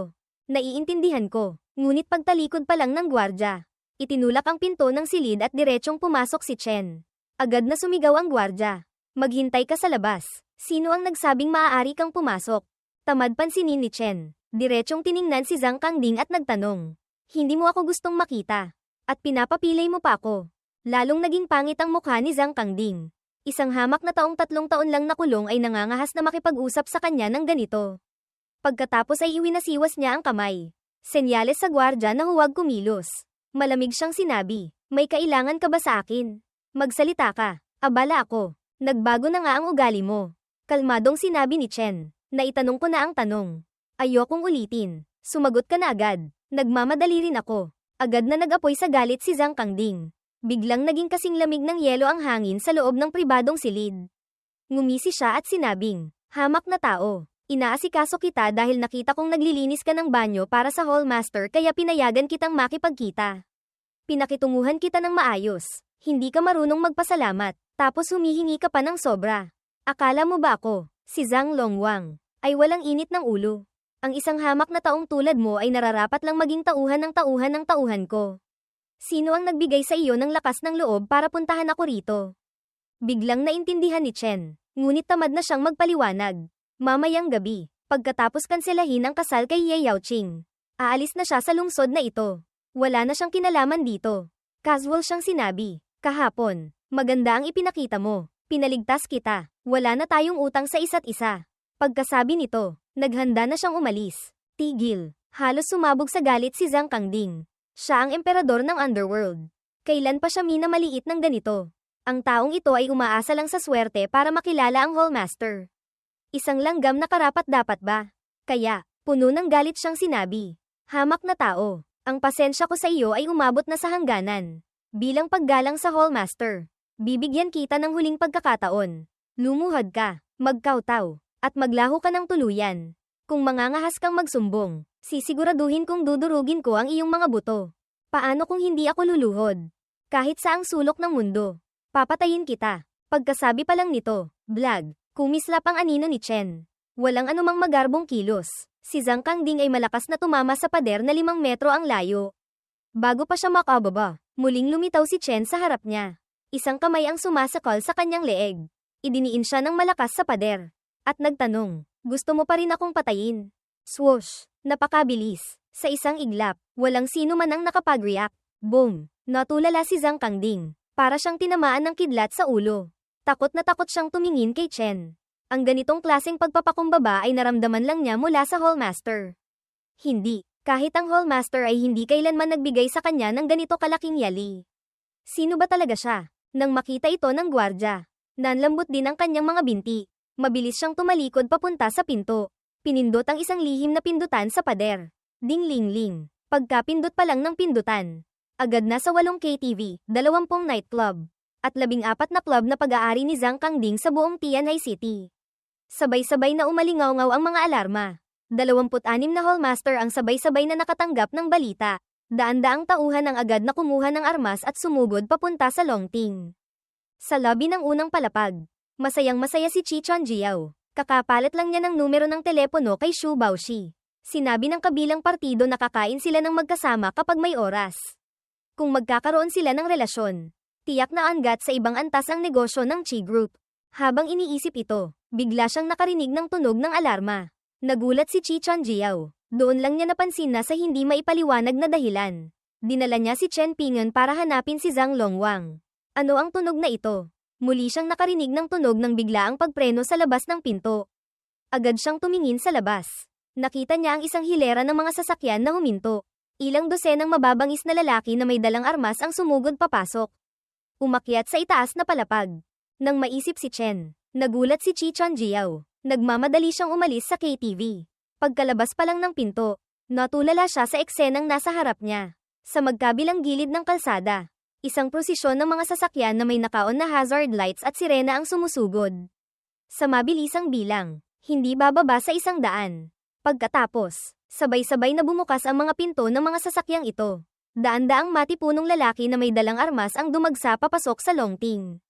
Naiintindihan ko. Ngunit pagtalikod pa lang ng gwardya, itinulak ang pinto ng silid at diretsyong pumasok si Chen. Agad na sumigaw ang gwardya. Maghintay ka sa labas. Sino ang nagsabing maaari kang pumasok? Tamad pansinin ni Chen. Diretsyong tiningnan si Zhang Kangding at nagtanong. Hindi mo ako gustong makita. At pinapapilay mo pa ako. Lalong naging pangit ang mukha ni Zhang Kangding. Isang hamak na taong 3 taon lang nakulong ay nangangahas na makipag-usap sa kanya ng ganito. Pagkatapos ay iwinasiwas niya ang kamay. Senyales sa gwardya na huwag kumilos. Malamig siyang sinabi, may kailangan ka ba sa akin? Magsalita ka. Abala ako. Nagbago na nga ang ugali mo. Kalmadong sinabi ni Chen. Naitanong ko na ang tanong. Ayokong ulitin. Sumagot ka na agad. Nagmamadali rin ako. Agad na nag-apoy sa galit si Zhang Kangding. Biglang naging kasing lamig ng yelo ang hangin sa loob ng pribadong silid. Ngumisi siya at sinabing, hamak na tao. Inaasikaso kita dahil nakita kong naglilinis ka ng banyo para sa hallmaster kaya pinayagan kitang makipagkita. Pinakitunguhan kita ng maayos. Hindi ka marunong magpasalamat. Tapos humihingi ka pa ng sobra. Akala mo ba ako, si Zhang Longwang, ay walang init ng ulo? Ang isang hamak na taong tulad mo ay nararapat lang maging tauhan ng tauhan ko. Sino ang nagbigay sa iyo ng lakas ng loob para puntahan ako rito? Biglang naintindihan ni Chen, ngunit tamad na siyang magpaliwanag. Mamayang gabi, pagkatapos kanselahin ang kasal kay Ye Yaoqing, aalis na siya sa lungsod na ito. Wala na siyang kinalaman dito. Casual siyang sinabi, kahapon, maganda ang ipinakita mo, pinaligtas kita, wala na tayong utang sa isa't isa. Pagkasabi nito, naghanda na siyang umalis. Tigil, halos sumabog sa galit si Zhang Kangding. Siya ang emperador ng underworld. Kailan pa siya minamaliit ng ganito? Ang taong ito ay umaasa lang sa swerte para makilala ang hallmaster. Isang langgam na karapat-dapat ba? Kaya, puno ng galit siyang sinabi. Hamak na tao, ang pasensya ko sa iyo ay umabot na sa hangganan. Bilang paggalang sa hallmaster, bibigyan kita ng huling pagkakataon. Lumuhod ka, magkawtaw, at maglaho ka ng tuluyan. Kung mangangahas kang magsumbong, sisiguraduhin kong dudurugin ko ang iyong mga buto. Paano kung hindi ako luluhod? Kahit saang sulok ng mundo, papatayin kita. Pagkasabi pa lang nito, blag, kumislap ang anino ni Chen. Walang anumang magarbong kilos. Si Zhang Kangding ay malakas na tumama sa pader na 5 metro ang layo. Bago pa siya makababa, muling lumitaw si Chen sa harap niya. Isang kamay ang sumasakal sa kanyang leeg. Idiniin siya ng malakas sa pader. At nagtanong, gusto mo pa rin akong patayin? Swoosh! Napakabilis. Sa isang iglap, walang sino man ang nakapag-react. Boom! Natulala si Zhang Kangding. Para siyang tinamaan ng kidlat sa ulo. Takot na takot siyang tumingin kay Chen. Ang ganitong klaseng pagpapakumbaba ay naramdaman lang niya mula sa hallmaster. Hindi. Kahit ang hallmaster ay hindi kailanman nagbigay sa kanya ng ganito kalaking yali. Sino ba talaga siya? Nang makita ito ng gwardya, nanlambot din ang kanyang mga binti. Mabilis siyang tumalikod papunta sa pinto. Pinindot ang isang lihim na pindutan sa pader. Ding-ling-ling. Pagkapindot pa lang ng pindutan, agad na sa 8 KTV, 20 nightclub, at 14 na club na pag-aari ni Zhang Kangding sa buong Tianjin City. Sabay-sabay na umalingaw-ngaw ang mga alarma. 26 na hallmaster ang sabay-sabay na nakatanggap ng balita. Daan-daang tauhan ang agad na kumuha ng armas at sumugod papunta sa Longting. Sa lobby ng unang palapag, masayang-masaya si Chi Chonjiao. Kakapalit lang niya ng numero ng telepono kay Xu Baoshi. Sinabi ng kabilang partido na kakain sila ng magkasama kapag may oras. Kung magkakaroon sila ng relasyon, tiyak na angat sa ibang antas ang negosyo ng Chi Group. Habang iniisip ito, bigla siyang nakarinig ng tunog ng alarma. Nagulat si Chi Chonjiao. Doon lang niya napansin na sa hindi maipaliwanag na dahilan. Dinala niya si Chen Pingan para hanapin si Zhang Longwang. Ano ang tunog na ito? Muli siyang nakarinig ng tunog ng biglaang pagpreno sa labas ng pinto. Agad siyang tumingin sa labas. Nakita niya ang isang hilera ng mga sasakyan na huminto. Ilang dosenang mababangis na lalaki na may dalang armas ang sumugod papasok. Umakyat sa itaas na palapag. Nang maisip si Chen, nagulat si Chi Chonjiao. Nagmamadali siyang umalis sa KTV. Pagkalabas pa lang ng pinto, natulala siya sa eksenang nasa harap niya. Sa magkabilang gilid ng kalsada, isang prosesyon ng mga sasakyan na may nakaon na hazard lights at sirena ang sumusugod. Sa mabilisang bilang, hindi bababa sa 100. Pagkatapos, sabay-sabay na bumukas ang mga pinto ng mga sasakyang ito. Daan-daang matipunong lalaki na may dalang armas ang dumagsa papasok sa Longting.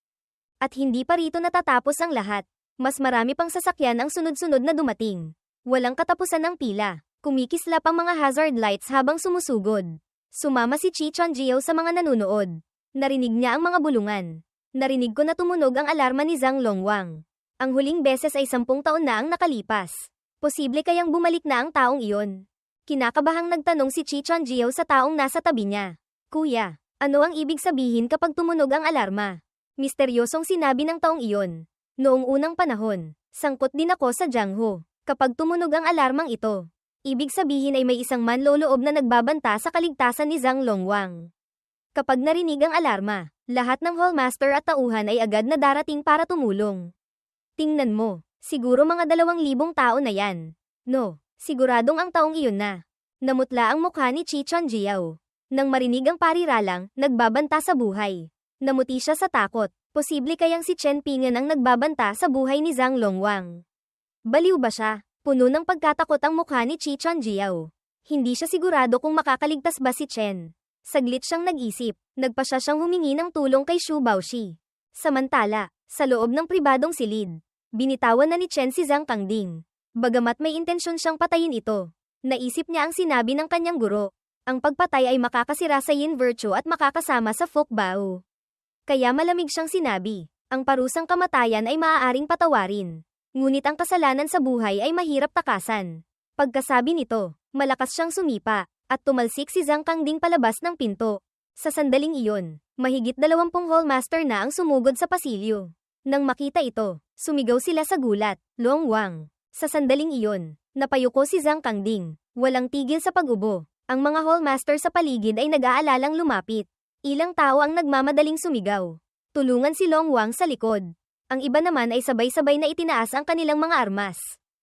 At hindi pa rito natatapos ang lahat. Mas marami pang sasakyan ang sunod-sunod na dumating. Walang katapusan ng pila. Kumikislap ang mga hazard lights habang sumusugod. Sumama si Chi Chonjiao sa mga nanunood. Narinig niya ang mga bulungan. Narinig ko na tumunog ang alarma ni Zhang Longwang. Ang huling beses ay 10 taon na ang nakalipas. Posible kayang bumalik na ang taong iyon. Kinakabahang nagtanong si Chi Chonjiao sa taong nasa tabi niya. Kuya, ano ang ibig sabihin kapag tumunog ang alarma? Misteryosong sinabi ng taong iyon. Noong unang panahon, sangkot din ako sa Jiangho. Kapag tumunog ang alarmang ito, ibig sabihin ay may isang manloloob na nagbabanta sa kaligtasan ni Zhang Longwang. Kapag narinig ang alarma, lahat ng hallmaster at tauhan ay agad na darating para tumulong. Tingnan mo, siguro mga 2,000 tao na yan. No, siguradong ang taong iyon na. Namutla ang mukha ni Chi Chonjiao. Nang marinig ang pariralang, nagbabanta sa buhay. Namuti siya sa takot. Posible kayang si Chen Pingan ang nagbabanta sa buhay ni Zhang Longwang. Baliw ba siya? Puno ng pagkatakot ang mukha ni Chi Chonjiao. Hindi siya sigurado kung makakaligtas ba si Chen. Saglit siyang nag-isip. Nagpa siyang humingi ng tulong kay Xu Baoshi. Samantala, sa loob ng pribadong silid, binitawan na ni Chen si Zhang Kangding. Bagamat may intensyon siyang patayin ito, naisip niya ang sinabi ng kanyang guro. Ang pagpatay ay makakasira sa yin virtue at makakasama sa Fok Bao. Kaya malamig siyang sinabi, ang parusang kamatayan ay maaaring patawarin. Ngunit ang kasalanan sa buhay ay mahirap takasan. Pagkasabi nito, malakas siyang sumipa, at tumalsik si Zhang Kangding palabas ng pinto. Sa sandaling iyon, mahigit 20 hallmaster na ang sumugod sa pasilyo. Nang makita ito, sumigaw sila sa gulat, Longwang. Sa sandaling iyon, napayuko si Zhang Kangding, walang tigil sa pag-ubo. Ang mga hallmaster sa paligid ay nag-aalalang lumapit. Ilang tao ang nagmamadaling sumigaw. Tulungan si Longwang sa likod. Ang iba naman ay sabay-sabay na itinaas ang kanilang mga armas.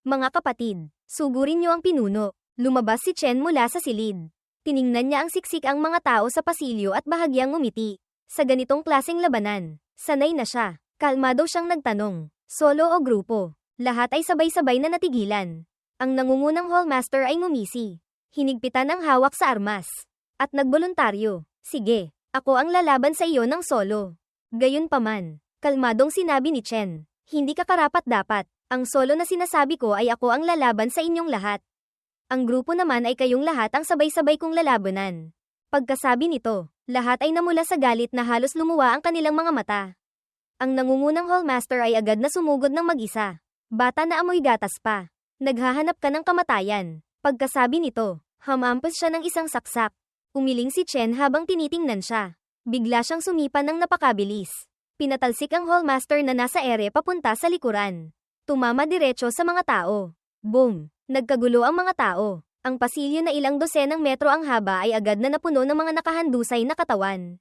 Mga kapatid, sugurin niyo ang pinuno. Lumabas si Chen mula sa silid. Tiningnan niya ang siksik ang mga tao sa pasilyo at bahagyang ngumiti. Sa ganitong klaseng labanan, sanay na siya. Kalmado siyang nagtanong, solo o grupo. Lahat ay sabay-sabay na natigilan. Ang nangungunang hallmaster ay ngumisi. Hinigpitan ang hawak sa armas. At nagboluntaryo, sige, ako ang lalaban sa iyo ng solo. Gayunpaman, kalmadong sinabi ni Chen, hindi ka karapat-dapat. Ang solo na sinasabi ko ay ako ang lalaban sa inyong lahat. Ang grupo naman ay kayong lahat ang sabay-sabay kong lalabanan. Pagkasabi nito, lahat ay namula sa galit na halos lumuwa ang kanilang mga mata. Ang nangungunang hallmaster ay agad na sumugod ng mag-isa. Bata na amoy gatas pa. Naghahanap ka ng kamatayan. Pagkasabi nito, hamampas siya ng isang saksak. Umiling si Chen habang tinitingnan siya. Bigla siyang sumipa ng napakabilis. Pinatalsik ang hallmaster na nasa ere papunta sa likuran. Tumama diretso sa mga tao. Boom! Nagkagulo ang mga tao. Ang pasilyo na ilang dosenang metro ang haba ay agad na napuno ng mga nakahandusay na katawan.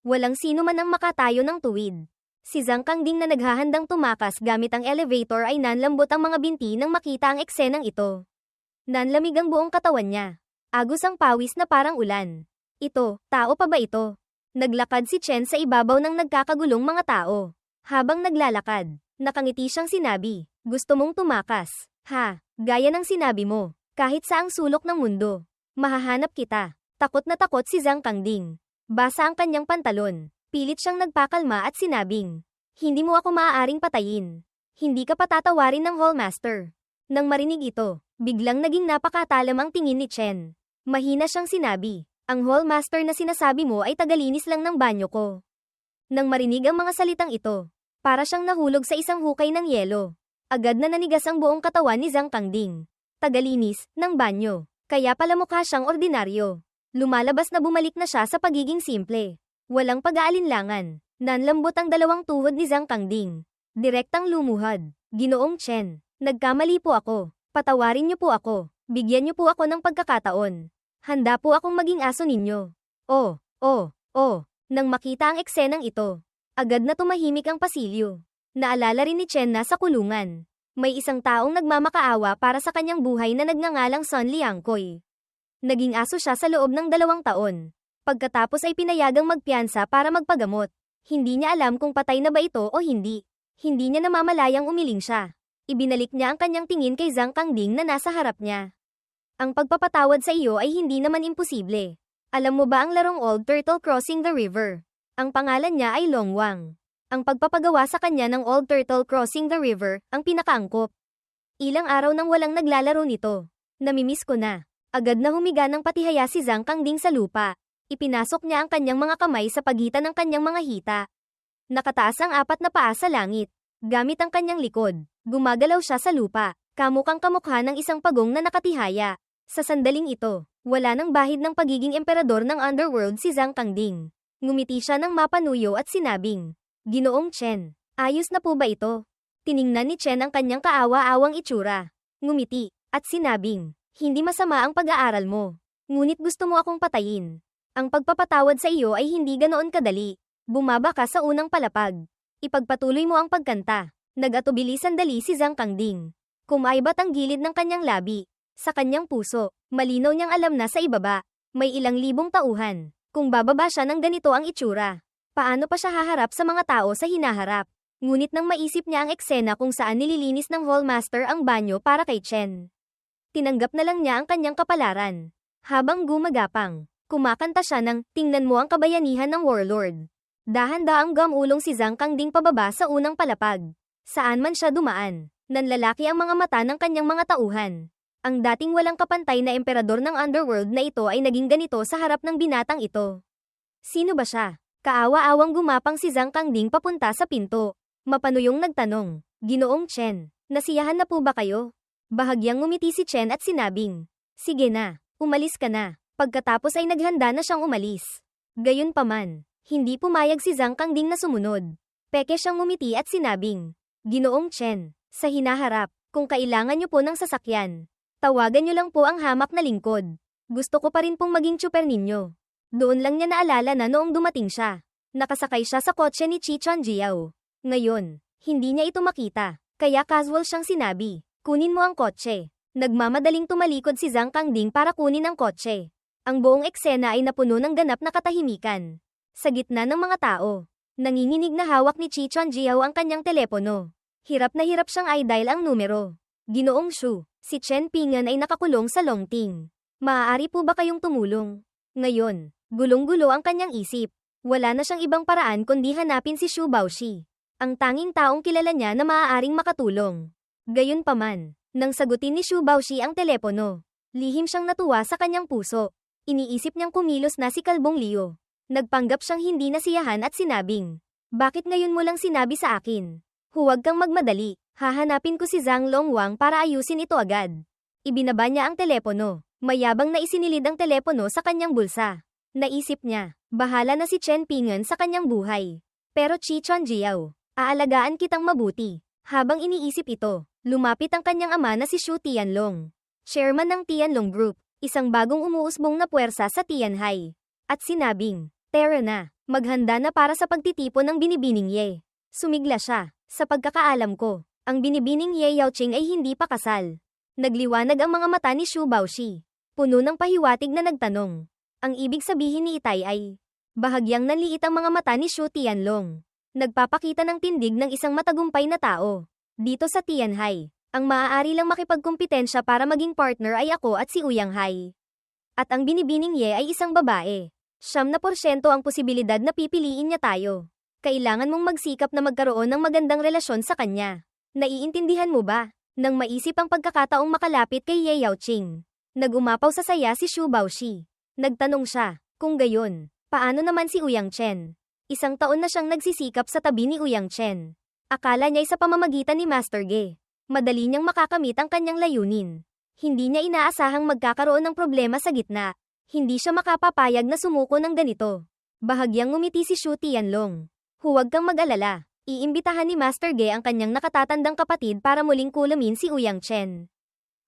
Walang sino man ang makatayo ng tuwid. Si Zhang Kangding na naghahandang tumakas gamit ang elevator ay nanlambot ang mga binti nang makita ang eksenang ito. Nanlamig ang buong katawan niya. Agos ang pawis na parang ulan. Ito, tao pa ba ito? Naglakad si Chen sa ibabaw ng nagkakagulong mga tao. Habang naglalakad, nakangiti siyang sinabi, gusto mong tumakas? Ha, gaya ng sinabi mo, kahit saang sulok ng mundo. Mahahanap kita. Takot na takot si Zhang Kangding. Basa ang kanyang pantalon. Pilit siyang nagpakalma at sinabing, hindi mo ako maaaring patayin. Hindi ka patatawarin ng hallmaster. Nang marinig ito, biglang naging napakatalam ang tingin ni Chen. Mahina siyang sinabi, ang hallmaster na sinasabi mo ay tagalinis lang ng banyo ko. Nang marinig ang mga salitang ito, para siyang nahulog sa isang hukay ng yelo. Agad na nanigas ang buong katawan ni Zhang Kangding. Tagalinis, ng banyo. Kaya pala mukha siyang ordinaryo. Lumalabas na bumalik na siya sa pagiging simple. Walang pag-aalinlangan. Nanlambot ang dalawang tuhod ni Zhang Kangding. Direktang lumuhad. Ginoong Chen, nagkamali po ako. Patawarin niyo po ako. Bigyan niyo po ako ng pagkakataon. Handa po akong maging aso ninyo. Oh. Nang makita ang eksenang ito, agad na tumahimik ang pasilyo. Naalala rin ni Chen na sa kulungan. May isang taong nagmamakaawa para sa kanyang buhay na nagngangalang Sun Liangkoy. Naging aso siya sa loob ng 2 taon. Pagkatapos ay pinayagang magpiyansa para magpagamot. Hindi niya alam kung patay na ba ito o hindi. Hindi niya namamalayang umiling siya. Ibinalik niya ang kanyang tingin kay Zhang Kangding na nasa harap niya. Ang pagpapatawad sa iyo ay hindi naman imposible. Alam mo ba ang larong Old Turtle Crossing the River? Ang pangalan niya ay Longwang. Ang pagpapagawa sa kanya ng Old Turtle Crossing the River, ang pinakaangkop. Ilang araw nang walang naglalaro nito. Namimiss ko na. Agad na humiga ng patihaya si Zhang Kangding sa lupa. Ipinasok niya ang kanyang mga kamay sa pagitan ng kanyang mga hita. Nakataas ang 4 na paa sa langit. Gamit ang kanyang likod, gumagalaw siya sa lupa. Kamukang kamukha ng isang pagong na nakatihaya. Sa sandaling ito, wala nang bahid ng pagiging emperador ng underworld si Zhang Kangding. Ngumiti siya ng mapanuyo at sinabing, Ginoong Chen, ayos na po ba ito? Tiningnan ni Chen ang kanyang kaawa-awang itsura. Ngumiti, at sinabing, hindi masama ang pag-aaral mo. Ngunit gusto mo akong patayin. Ang pagpapatawad sa iyo ay hindi ganoon kadali. Bumaba ka sa unang palapag. Ipagpatuloy mo ang pagkanta. Nag-atubili sandali si Zhang Kangding. Kumaibat ang gilid ng kanyang labi. Sa kanyang puso, malinaw niyang alam na sa ibaba, may ilang libong tauhan. Kung bababa siya ng ganito ang itsura, paano pa siya haharap sa mga tao sa hinaharap? Ngunit nang maisip niya ang eksena kung saan nililinis ng hallmaster ang banyo para kay Chen, tinanggap na lang niya ang kanyang kapalaran. Habang gumagapang, kumakanta siya ng, tingnan mo ang kabayanihan ng warlord. Dahan-daang gamulong si Zhang Kangding pababa sa unang palapag. Saan man siya dumaan, nanlalaki ang mga mata ng kanyang mga tauhan. Ang dating walang kapantay na emperador ng underworld na ito ay naging ganito sa harap ng binatang ito. Sino ba siya? Kaawa-awang gumapang si Zhang Kangding papunta sa pinto. Mapanuyong nagtanong, Ginoong Chen, nasiyahan na po ba kayo? Bahagyang ngumiti si Chen at sinabing, sige na, umalis ka na. Pagkatapos ay naghanda na siyang umalis. Gayunpaman, hindi pumayag si Zhang Kangding na sumunod. Peke siyang ngumiti at sinabing, Ginoong Chen, sa hinaharap, kung kailangan niyo po ng sasakyan, tawagan niyo lang po ang hamak na lingkod. Gusto ko pa rin pong maging tsuper ninyo. Doon lang niya naalala na noong dumating siya. Nakasakay siya sa kotse ni Chi Chuanjiao. Ngayon, hindi niya ito makita, kaya casual siyang sinabi, kunin mo ang kotse. Nagmamadaling tumalikod si Zhang Kangding para kunin ang kotse. Ang buong eksena ay napuno ng ganap na katahimikan. Sa gitna ng mga tao, nanginginig na hawak ni Chi Chuanjiao ang kanyang telepono. Hirap na hirap siyang i-dial ang numero. Ginoong Shu, si Chen Pingan ay nakakulong sa Longting. Maaari po ba kayong tumulong? Ngayon, gulong-gulo ang kanyang isip. Wala na siyang ibang paraan kundi hanapin si Xu Baoshi. Ang tanging taong kilala niya na maaaring makatulong. Gayunpaman, nang sagutin ni Xu Baoshi ang telepono, lihim siyang natuwa sa kanyang puso. Iniisip niyang kumilos na si Kalbong Liu. Nagpanggap siyang hindi nasiyahan at sinabing, bakit ngayon mo lang sinabi sa akin? Huwag kang magmadali, hahanapin ko si Zhang Longwang para ayusin ito agad. Ibinaba niya ang telepono, mayabang na isinilid ang telepono sa kanyang bulsa. Naisip niya, bahala na si Chen Pingan sa kanyang buhay. Pero Chi Chuanjiao, aalagaan kitang mabuti. Habang iniisip ito, lumapit ang kanyang ama na si Xu Tianlong, chairman ng Tianlong Group, isang bagong umuusbong na puwersa sa Tianhai. At sinabing, tara na, maghanda na para sa pagtitipon ng Binibining Ye. Sumigla siya, sa pagkakaalam ko, ang Binibining Ye Yaoqing ay hindi pa kasal. Nagliwanag ang mga mata ni Xu Baoshi. Puno ng pahiwatig na nagtanong. Ang ibig sabihin ni Itay ay, bahagyang nanliit ang mga mata ni Xu Tianlong. Nagpapakita ng tindig ng isang matagumpay na tao. Dito sa Tianhai, ang maaari lang makipagkumpetensya para maging partner ay ako at si Ouyang Hai. At ang Binibining Ye ay isang babae. 90% ang posibilidad na pipiliin niya tayo. Kailangan mong magsikap na magkaroon ng magandang relasyon sa kanya. Naiintindihan mo ba? Nang maisip ang pagkakataong makalapit kay Ye Yaoqing, nagumapaw sa saya si Xu Baoshi. Nagtanong siya, kung gayon, paano naman si Ouyang Chen? Isang taon na siyang nagsisikap sa tabi ni Ouyang Chen. Akala niya'y sa pamamagitan ni Master Ge, madali niyang makakamit ang kanyang layunin. Hindi niya inaasahang magkakaroon ng problema sa gitna. Hindi siya makapapayag na sumuko ng ganito. Bahagyang ngumiti si Xu Tianlong. Huwag kang mag-alala. Iimbitahan ni Master Ge ang kanyang nakatatandang kapatid para muling kulamin si Ouyang Chen.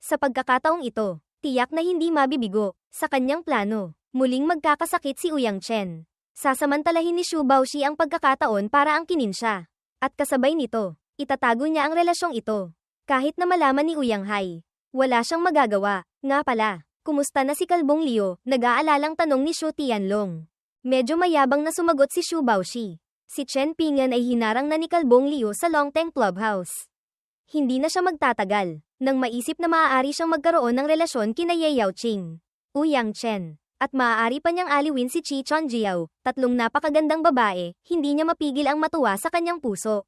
Sa pagkakataong ito, tiyak na hindi mabibigo. Sa kanyang plano, muling magkakasakit si Ouyang Chen. Sasamantalahin ni Xu Baoshi ang pagkakataon para angkinin siya. At kasabay nito, itatago niya ang relasyong ito. Kahit na malaman ni Ouyang Hai, wala siyang magagawa. Nga pala, kumusta na si Kalbong Liu? Nag-aalalang tanong ni Xu Tianlong. Medyo mayabang na sumagot si Xu Baoshi. Si Chen Pingan ay hinarang na ni Kalbong Liu sa Longteng Clubhouse. Hindi na siya magtatagal, nang maisip na maaari siyang magkaroon ng relasyon kina Ye Yaoqing, Ouyang Chen, at maaari pa niyang aliwin si Chi Chuanjiao, tatlong napakagandang babae, hindi niya mapigil ang matuwa sa kanyang puso.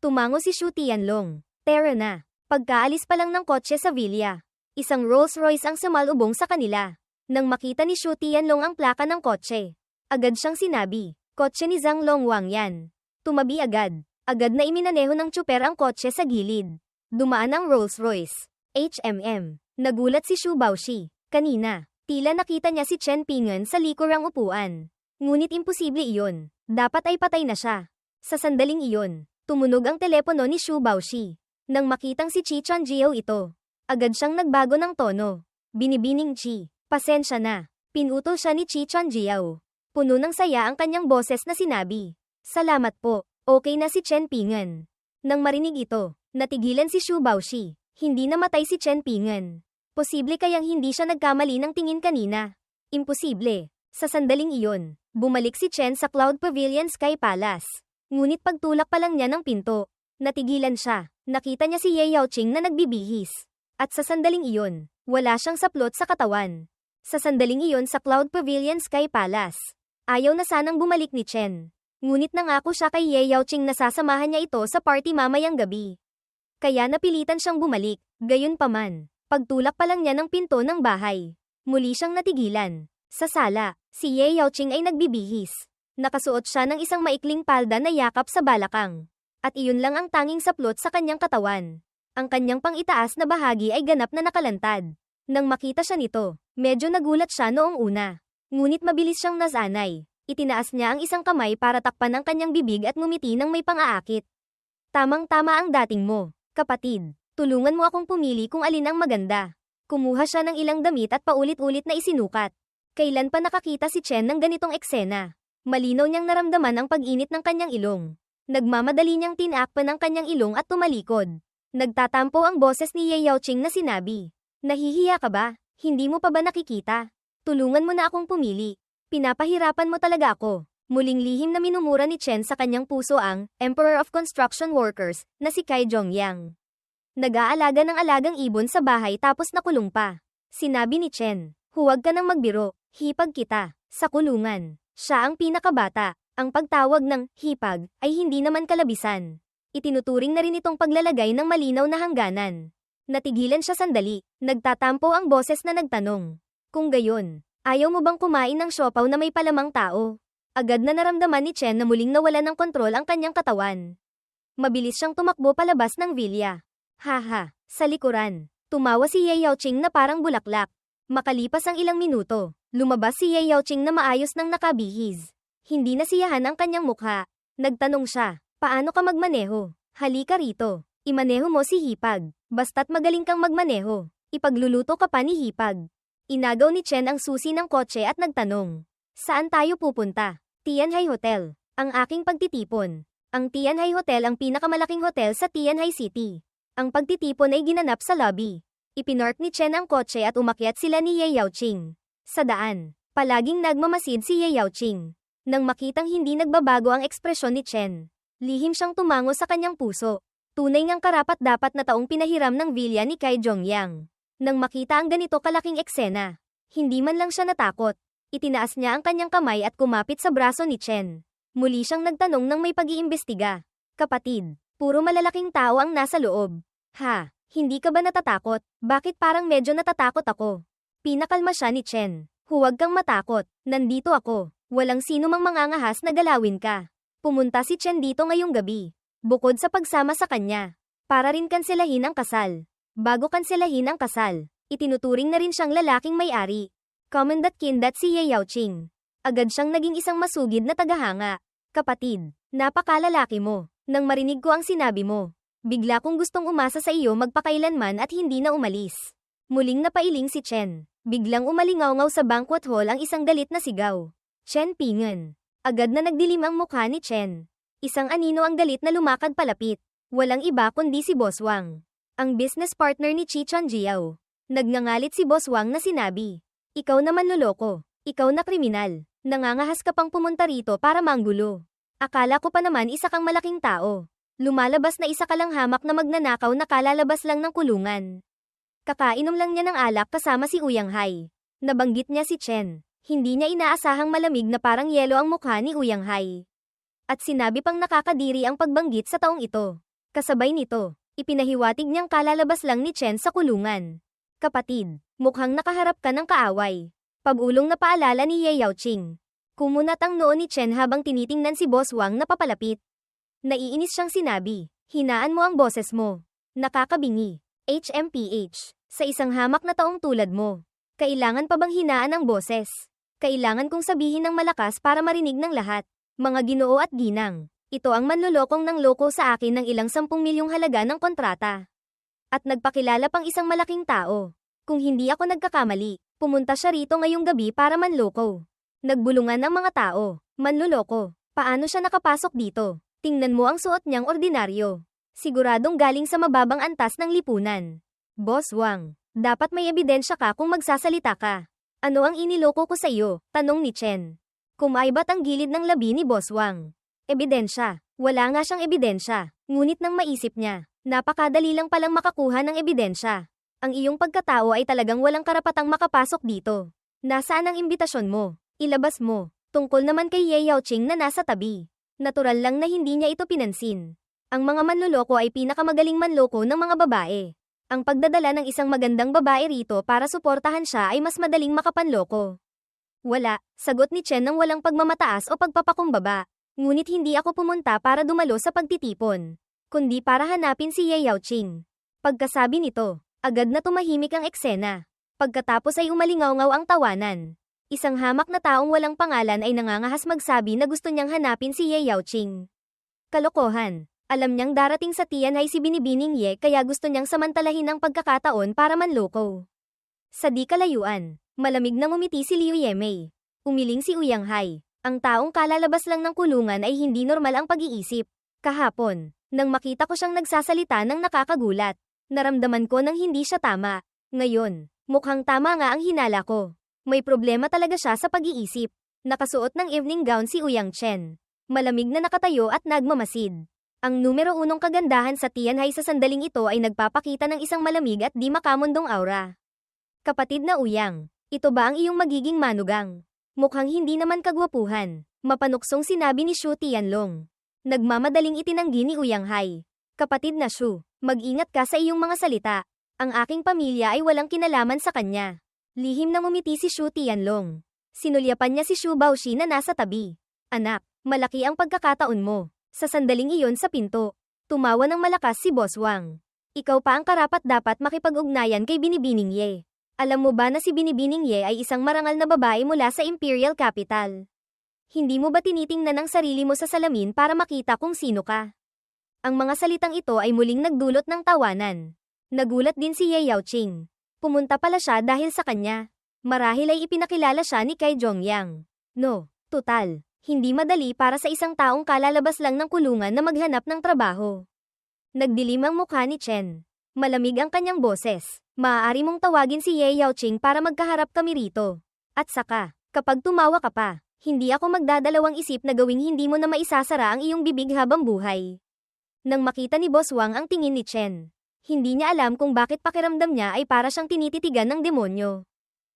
Tumango si Xu Tianlong. Tara na. Pagkaalis pa lang ng kotse sa villa, isang Rolls Royce ang sumalubong sa kanila. Nang makita ni Xu Tianlong ang plaka ng kotse, agad siyang sinabi, kotse ni Zhang Longwang yan. Tumabi agad. Agad na iminaneho ng tsuper ang kotse sa gilid. Dumaan ang Rolls Royce. HMM. Nagulat si Xu Baoshi. Kanina, tila nakita niya si Chen Pingan sa likurang upuan. Ngunit imposible iyon. Dapat ay patay na siya. Sa sandaling iyon, tumunog ang telepono ni Xu Baoshi. Nang makitang si Chi Chonjiao ito, agad siyang nagbago ng tono. Binibining Chi, pasensya na. Pinutol siya ni Chi Chonjiao. Puno ng saya ang kanyang boses na sinabi. Salamat po, okay na si Chen Ping'an. Nang marinig ito, natigilan si Xu Baoshi. Hindi namatay si Chen Ping'an. Posible kayang hindi siya nagkamali ng tingin kanina. Imposible. Sa sandaling iyon, bumalik si Chen sa Cloud Pavilion Sky Palace. Ngunit pagtulak pa lang niya ng pinto, natigilan siya. Nakita niya si Ye Yaoqing na nagbibihis. At sa sandaling iyon, wala siyang saplot sa katawan. Sa sandaling iyon sa Cloud Pavilion Sky Palace, ayaw na sanang bumalik ni Chen. Ngunit nangako siya kay Ye Yaoqing na sasamahan niya ito sa party mamayang gabi. Kaya napilitan siyang bumalik. Gayunpaman, pagtulak pa lang niya ng pinto ng bahay, muli siyang natigilan. Sa sala, si Ye Yaoqing ay nagbibihis. Nakasuot siya ng isang maikling palda na yakap sa balakang. At iyon lang ang tanging saplot sa kanyang katawan. Ang kanyang pang-itaas na bahagi ay ganap na nakalantad. Nang makita siya nito, medyo nagulat siya noong una. Ngunit mabilis siyang nasanay. Itinaas niya ang isang kamay para takpan ang kanyang bibig at ngumiti ng may pang-aakit. Tamang-tama ang dating mo, kapatid. Tulungan mo akong pumili kung alin ang maganda. Kumuha siya ng ilang damit at paulit-ulit na isinukat. Kailan pa nakakita si Chen ng ganitong eksena? Malinaw niyang naramdaman ang pag-init ng kanyang ilong. Nagmamadali niyang tinakpan ang kanyang ilong at tumalikod. Nagtatampo ang boses ni Ye Yaoqing na sinabi. Nahihiya ka ba? Hindi mo pa ba nakikita? Tulungan mo na akong pumili. Pinapahirapan mo talaga ako. Muling lihim na minumura ni Chen sa kanyang puso ang Emperor of Construction Workers na si Kai Zhongyang. Nag-aalaga ng alagang ibon sa bahay tapos nakulong pa. Sinabi ni Chen, huwag ka nang magbiro, hipag kita, sa kulungan. Siya ang pinakabata. Ang pagtawag ng hipag ay hindi naman kalabisan. Itinuturing na rin itong paglalagay ng malinaw na hangganan. Natigilan siya sandali, nagtatampo ang boses na nagtanong. Kung gayon, ayaw mo bang kumain ng siopaw na may palamang tao? Agad na naramdaman ni Chen na muling nawala ng kontrol ang kanyang katawan. Mabilis siyang tumakbo palabas ng vilya. Haha, sa likuran. Tumawa si Ye Yaoqing na parang bulaklak. Makalipas ang ilang minuto, lumabas si Ye Yaoqing na maayos nang nakabihis. Hindi nasiyahan ang kanyang mukha. Nagtanong siya, paano ka magmaneho? Halika rito. Imaneho mo si Hipag. Basta't magaling kang magmaneho. Ipagluluto ka pa ni Hipag. Inagaw ni Chen ang susi ng kotse at nagtanong. Saan tayo pupunta? Tianhai Hotel. Ang aking pagtitipon. Ang Tianhai Hotel ang pinakamalaking hotel sa Tianhai City. Ang pagtitipon ay ginanap sa lobby. Ipinark ni Chen ang kotse at umakyat sila ni Ye Yaoqing. Sa daan, palaging nagmamasid si Ye Yaoqing. Nang makitang hindi nagbabago ang ekspresyon ni Chen, lihim siyang tumango sa kanyang puso. Tunay ngang karapat-dapat na taong pinahiram ng vilya ni Kai Zhongyang. Nang makita ang ganito kalaking eksena, hindi man lang siya natakot. Itinaas niya ang kanyang kamay at kumapit sa braso ni Chen. Muli siyang nagtanong ng may pag-iimbestiga. Kapatid, puro malalaking tao ang nasa loob. Ha? Hindi ka ba natatakot? Bakit parang medyo natatakot ako? Pinakalma siya ni Chen. Huwag kang matakot. Nandito ako. Walang sino mang mangangahas na galawin ka. Pumunta si Chen dito ngayong gabi. Bukod sa pagsama sa kanya, para rin kanselahin ang kasal. Bago kanselahin ang kasal, itinuturing na rin siyang lalaking may-ari. Command.Kin. si Ye Yaoqing. Agad siyang naging isang masugid na tagahanga. Kapatid, napakalalaki mo. Nang marinig ko ang sinabi mo, bigla kong gustong umasa sa iyo magpakailanman at hindi na umalis. Muling napailing si Chen. Biglang umalingaw-ngaw sa banquet hall ang isang galit na sigaw. Chen Ping'an. Agad na nagdilim ang mukha ni Chen. Isang anino ang galit na lumakad palapit. Walang iba kundi si Boss Wang. Ang business partner ni Chi Chonjiao. Nagngangalit si Boss Wang na sinabi. Ikaw naman loloko. Ikaw na kriminal. Nangangahas ka pang pumunta rito para manggulo. Akala ko pa naman isa kang malaking tao. Lumalabas na isa ka lang hamak na magnanakaw na kalalabas lang ng kulungan. Kakainom lang niya ng alak kasama si Ouyang Hai. Nabanggit niya si Chen. Hindi niya inaasahang malamig na parang yelo ang mukha ni Ouyang Hai. At sinabi pang nakakadiri ang pagbanggit sa taong ito. Kasabay nito, ipinahiwatig niyang kalalabas lang ni Chen sa kulungan. Kapatid, mukhang nakaharap ka ng kaaway. Pag-ulong na paalala ni Ye Yaoqing. Kumunat ang noo ni Chen habang tinitingnan si Boss Wang na papalapit. Naiinis siyang sinabi, hinaan mo ang boses mo. Nakakabingi. HMPH. Sa isang hamak na taong tulad mo, kailangan pa bang hinaan ang boses? Kailangan kong sabihin ng malakas para marinig ng lahat. Mga ginoo at ginang, Ito ang manlolokong nang loko sa akin ng ilang 10 milyong halaga ng kontrata. At nagpakilala pang isang malaking tao. Kung hindi ako nagkakamali, pumunta siya rito ngayong gabi para manloko. Nagbulungan ang mga tao. Manloloko. Paano siya nakapasok dito? Tingnan mo ang suot niyang ordinaryo. Siguradong galing sa mababang antas ng lipunan. Boss Wang, dapat may ebidensya ka kung magsasalita ka. Ano ang iniloko ko sa iyo? Tanong ni Chen. Kumaibat ang gilid ng labi ni Boss Wang. Ebidensya. Wala nga siyang ebidensya. Ngunit nang maisip niya, napakadali lang palang makakuha ng ebidensya. Ang iyong pagkatao ay talagang walang karapatang makapasok dito. Nasaan ang imbitasyon mo? Ilabas mo. Tungkol naman kay Ye Yaoqing na nasa tabi. Natural lang na hindi niya ito pinansin. Ang mga manloloko ay pinakamagaling manloko ng mga babae. Ang pagdadala ng isang magandang babae rito para suportahan siya ay mas madaling makapanloko. Wala, sagot ni Chen ng walang pagmamataas o pagpapakumbaba. Ngunit hindi ako pumunta para dumalo sa pagtitipon, kundi para hanapin si Ye Yaoqing. Pagkasabi nito, agad na tumahimik ang eksena. Pagkatapos ay umalingaw-ngaw ang tawanan. Isang hamak na taong walang pangalan ay nangangahas magsabi na gusto niyang hanapin si Ye Yaoqing. Kalokohan. Alam niyang darating sa Tianhai si Binibining Ye kaya gusto niyang samantalahin ang pagkakataon para manloko. Sa di kalayuan, malamig na ngumiti si Liu Yemei. Umiling si Ouyang Hai. Ang taong kalalabas lang ng kulungan ay hindi normal ang pag-iisip. Kahapon, nang makita ko siyang nagsasalita ng nakakagulat, naramdaman ko nang hindi siya tama. Ngayon, mukhang tama nga ang hinala ko. May problema talaga siya sa pag-iisip. Nakasuot ng evening gown si Ouyang Chen. Malamig na nakatayo at nagmamasid. Ang numero 1 kagandahan sa Tianhai sa sandaling ito ay nagpapakita ng isang malamig at di makamundong aura. Kapatid na Ouyang, ito ba ang iyong magiging manugang? Mukhang hindi naman kagwapuhan. Mapanuksong sinabi ni Shu Tianlong. Nagmamadaling itinanggi ni Ouyang Hai. Kapatid na Shu, mag-ingat ka sa iyong mga salita. Ang aking pamilya ay walang kinalaman sa kanya. Lihim na ngumiti si Shu Tianlong. Sinulyapan niya si Shu Baoshi na nasa tabi. Anak, malaki ang pagkakataon mo. Sa sandaling iyon sa pinto, tumawa ng malakas si Boss Wang. Ikaw pa ang karapat-dapat makipag-ugnayan kay Binibining Ye. Alam mo ba na si Binibining Ye ay isang marangal na babae mula sa Imperial Capital? Hindi mo ba tinitingnan ang sarili mo sa salamin para makita kung sino ka? Ang mga salitang ito ay muling nagdulot ng tawanan. Nagulat din si Ye Yaoqing. Pumunta pala siya dahil sa kanya. Marahil ay ipinakilala siya ni Kai Zhongyang. No, tutal. Hindi madali para sa isang taong kalalabas lang ng kulungan na maghanap ng trabaho. Nagdilim ang mukha ni Chen. Malamig ang kanyang boses. Maaari mong tawagin si Ye Yaoqing para magkaharap kami rito. At saka, kapag tumawa ka pa, hindi ako magdadalawang isip na gawing hindi mo na maisasara ang iyong bibig habang buhay. Nang makita ni Boss Wang ang tingin ni Chen, hindi niya alam kung bakit pakiramdam niya ay para siyang tinititigan ng demonyo.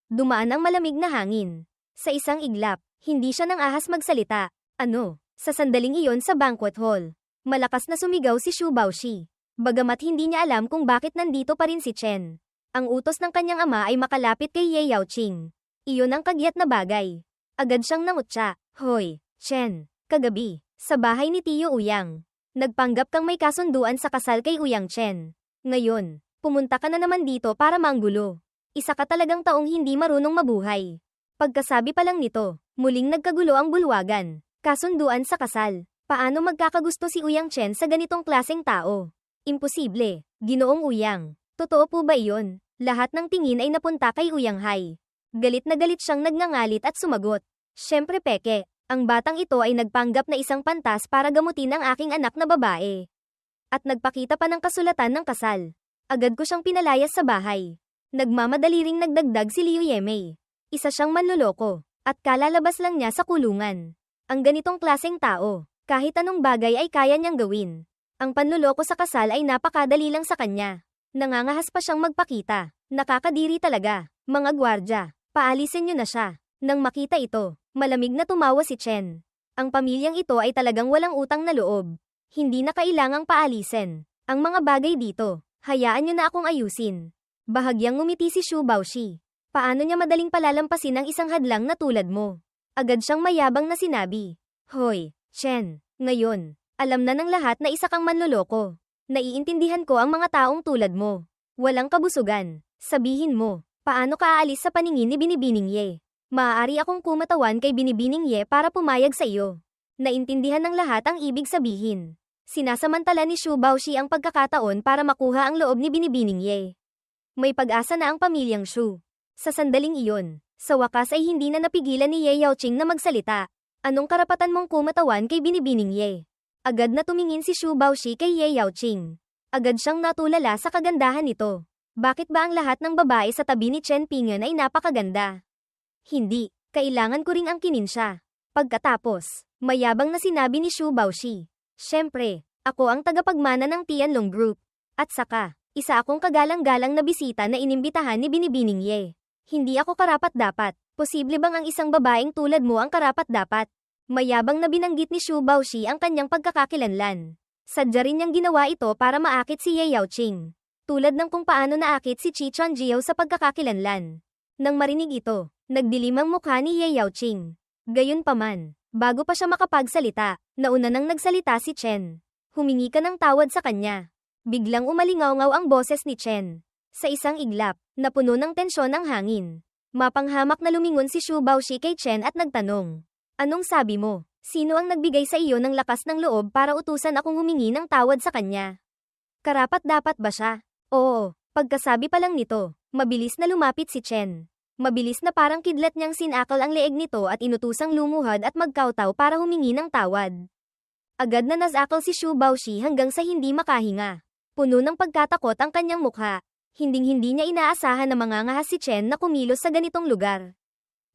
Dumaan ang malamig na hangin. Sa isang iglap, hindi siya nang ahas magsalita. Ano? Sa sandaling iyon sa banquet hall, malakas na sumigaw si Shu Baoshi. Bagamat hindi niya alam kung bakit nandito pa rin si Chen. Ang utos ng kanyang ama ay makalapit kay Ye Yaoqing. Iyon ang kagyat na bagay. Agad siyang nangutya. Hoy, Chen, kagabi, sa bahay ni Tio Ouyang. Nagpanggap kang may kasunduan sa kasal kay Ouyang Chen. Ngayon, pumunta ka na naman dito para manggulo. Isa ka talagang taong hindi marunong mabuhay. Pagkasabi pa lang nito, muling nagkagulo ang bulwagan. Kasunduan sa kasal. Paano magkakagusto si Ouyang Chen sa ganitong klaseng tao? Imposible, Ginoong Ouyang. Totoo po ba iyon? Lahat ng tingin ay napunta kay Ouyang Hai. Galit na galit siyang nagngangalit at sumagot. Siyempre peke, ang batang ito ay nagpanggap na isang pantas para gamutin ang aking anak na babae. At nagpakita pa ng kasulatan ng kasal. Agad ko siyang pinalayas sa bahay. Nagmamadali ring nagdagdag si Liu Yemei. Isa siyang manloloko, at kalalabas lang niya sa kulungan. Ang ganitong klaseng tao, kahit anong bagay ay kaya niyang gawin. Ang panloloko sa kasal ay napakadali lang sa kanya. Nangangahas pa siyang magpakita. Nakakadiri talaga. Mga gwardya, paalisin niyo na siya. Nang makita ito, malamig na tumawa si Chen. Ang pamilyang ito ay talagang walang utang na loob. Hindi na kailangang paalisin. Ang mga bagay dito, hayaan niyo na akong ayusin. Bahagyang ngumiti si Shu Baoshi. Paano niya madaling palalampasin ang isang hadlang na tulad mo? Agad siyang mayabang na sinabi. Hoy, Chen, ngayon, alam na ng lahat na isa kang manloloko. Naiintindihan ko ang mga taong tulad mo. Walang kabusugan. Sabihin mo, paano ka aalis sa paningin ni Binibining Ye? Maaari akong kumatawan kay Binibining Ye para pumayag sa iyo. Naintindihan ng lahat ang ibig sabihin. Sinasamantala ni Xu Baoshi ang pagkakataon para makuha ang loob ni Binibining Ye. May pag-asa na ang pamilyang Xu. Sa sandaling iyon, sa wakas ay hindi na napigilan ni Ye Yaoqing na magsalita. Anong karapatan mong kumatawan kay Binibining Ye? Agad na tumingin si Xu Baoshi kay Ye Yaoqing. Agad siyang natulala sa kagandahan nito. Bakit ba ang lahat ng babae sa tabi ni Chen Ping'an ay napakaganda? Hindi, kailangan ko ring angkinin siya. Pagkatapos, mayabang na sinabi ni Xu Baoshi. Siyempre, ako ang tagapagmana ng Tianlong Group. At saka, isa akong kagalang-galang na bisita na inimbitahan ni Binibining Ye. Hindi ako karapat-dapat. Posible bang ang isang babaeng tulad mo ang karapat-dapat? Mayabang na binanggit ni Xu Baoshi ang kanyang pagkakakilanlan. Sadya rin niyang ginawa ito para maakit si Ye Yaoqing. Tulad ng kung paano naakit si Chi Chonjiao sa pagkakakilanlan. Nang marinig ito, nagdilim ang mukha ni Ye Yaoqing. Gayunpaman, bago pa siya makapagsalita, nauna nang nagsalita si Chen. Humingi ka ng tawad sa kanya. Biglang umalingaw-ngaw ang boses ni Chen. Sa isang iglap, napuno ng tensyon ang hangin. Mapanghamak na lumingon si Xu Baoshi kay Chen at nagtanong. Anong sabi mo? Sino ang nagbigay sa iyo ng lakas ng loob para utusan akong humingi ng tawad sa kanya? Karapat-dapat ba siya? Oo, pagkasabi pa lang nito, mabilis na lumapit si Chen. Mabilis na parang kidlat niyang sinakal ang leeg nito at inutusang lumuhod at magkawtaw para humingi ng tawad. Agad na nasakal si Xu Baoshi hanggang sa hindi makahinga. Puno ng pagkatakot ang kanyang mukha. Hinding-hindi niya inaasahan na mangangahas si Chen na kumilos sa ganitong lugar.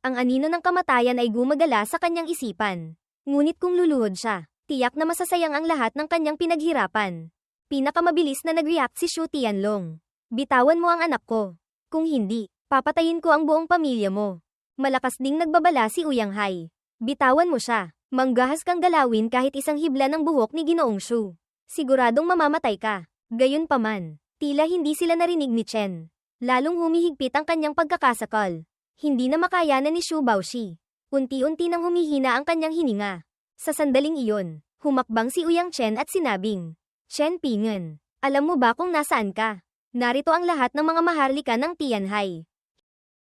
Ang anino ng kamatayan ay gumagala sa kanyang isipan. Ngunit kung luluhod siya, tiyak na masasayang ang lahat ng kanyang pinaghirapan. Pinakamabilis na nag-react si Xu Tianlong. Bitawan mo ang anak ko. Kung hindi, papatayin ko ang buong pamilya mo. Malakas ding nagbabala si Uyang Hai. Bitawan mo siya. Manggahas kang galawin kahit isang hibla ng buhok ni Ginoong Xu. Siguradong mamamatay ka. Gayunpaman, tila hindi sila narinig ni Chen. Lalong humihigpit ang kanyang pagkakasakal. Hindi na makayanan ni Xu Baoshi. Unti-unti nang humihina ang kanyang hininga. Sa sandaling iyon, humakbang si Uyang Chen at sinabing, Chen Ping'an, alam mo ba kung nasaan ka? Narito ang lahat ng mga maharlika ng Tianhai.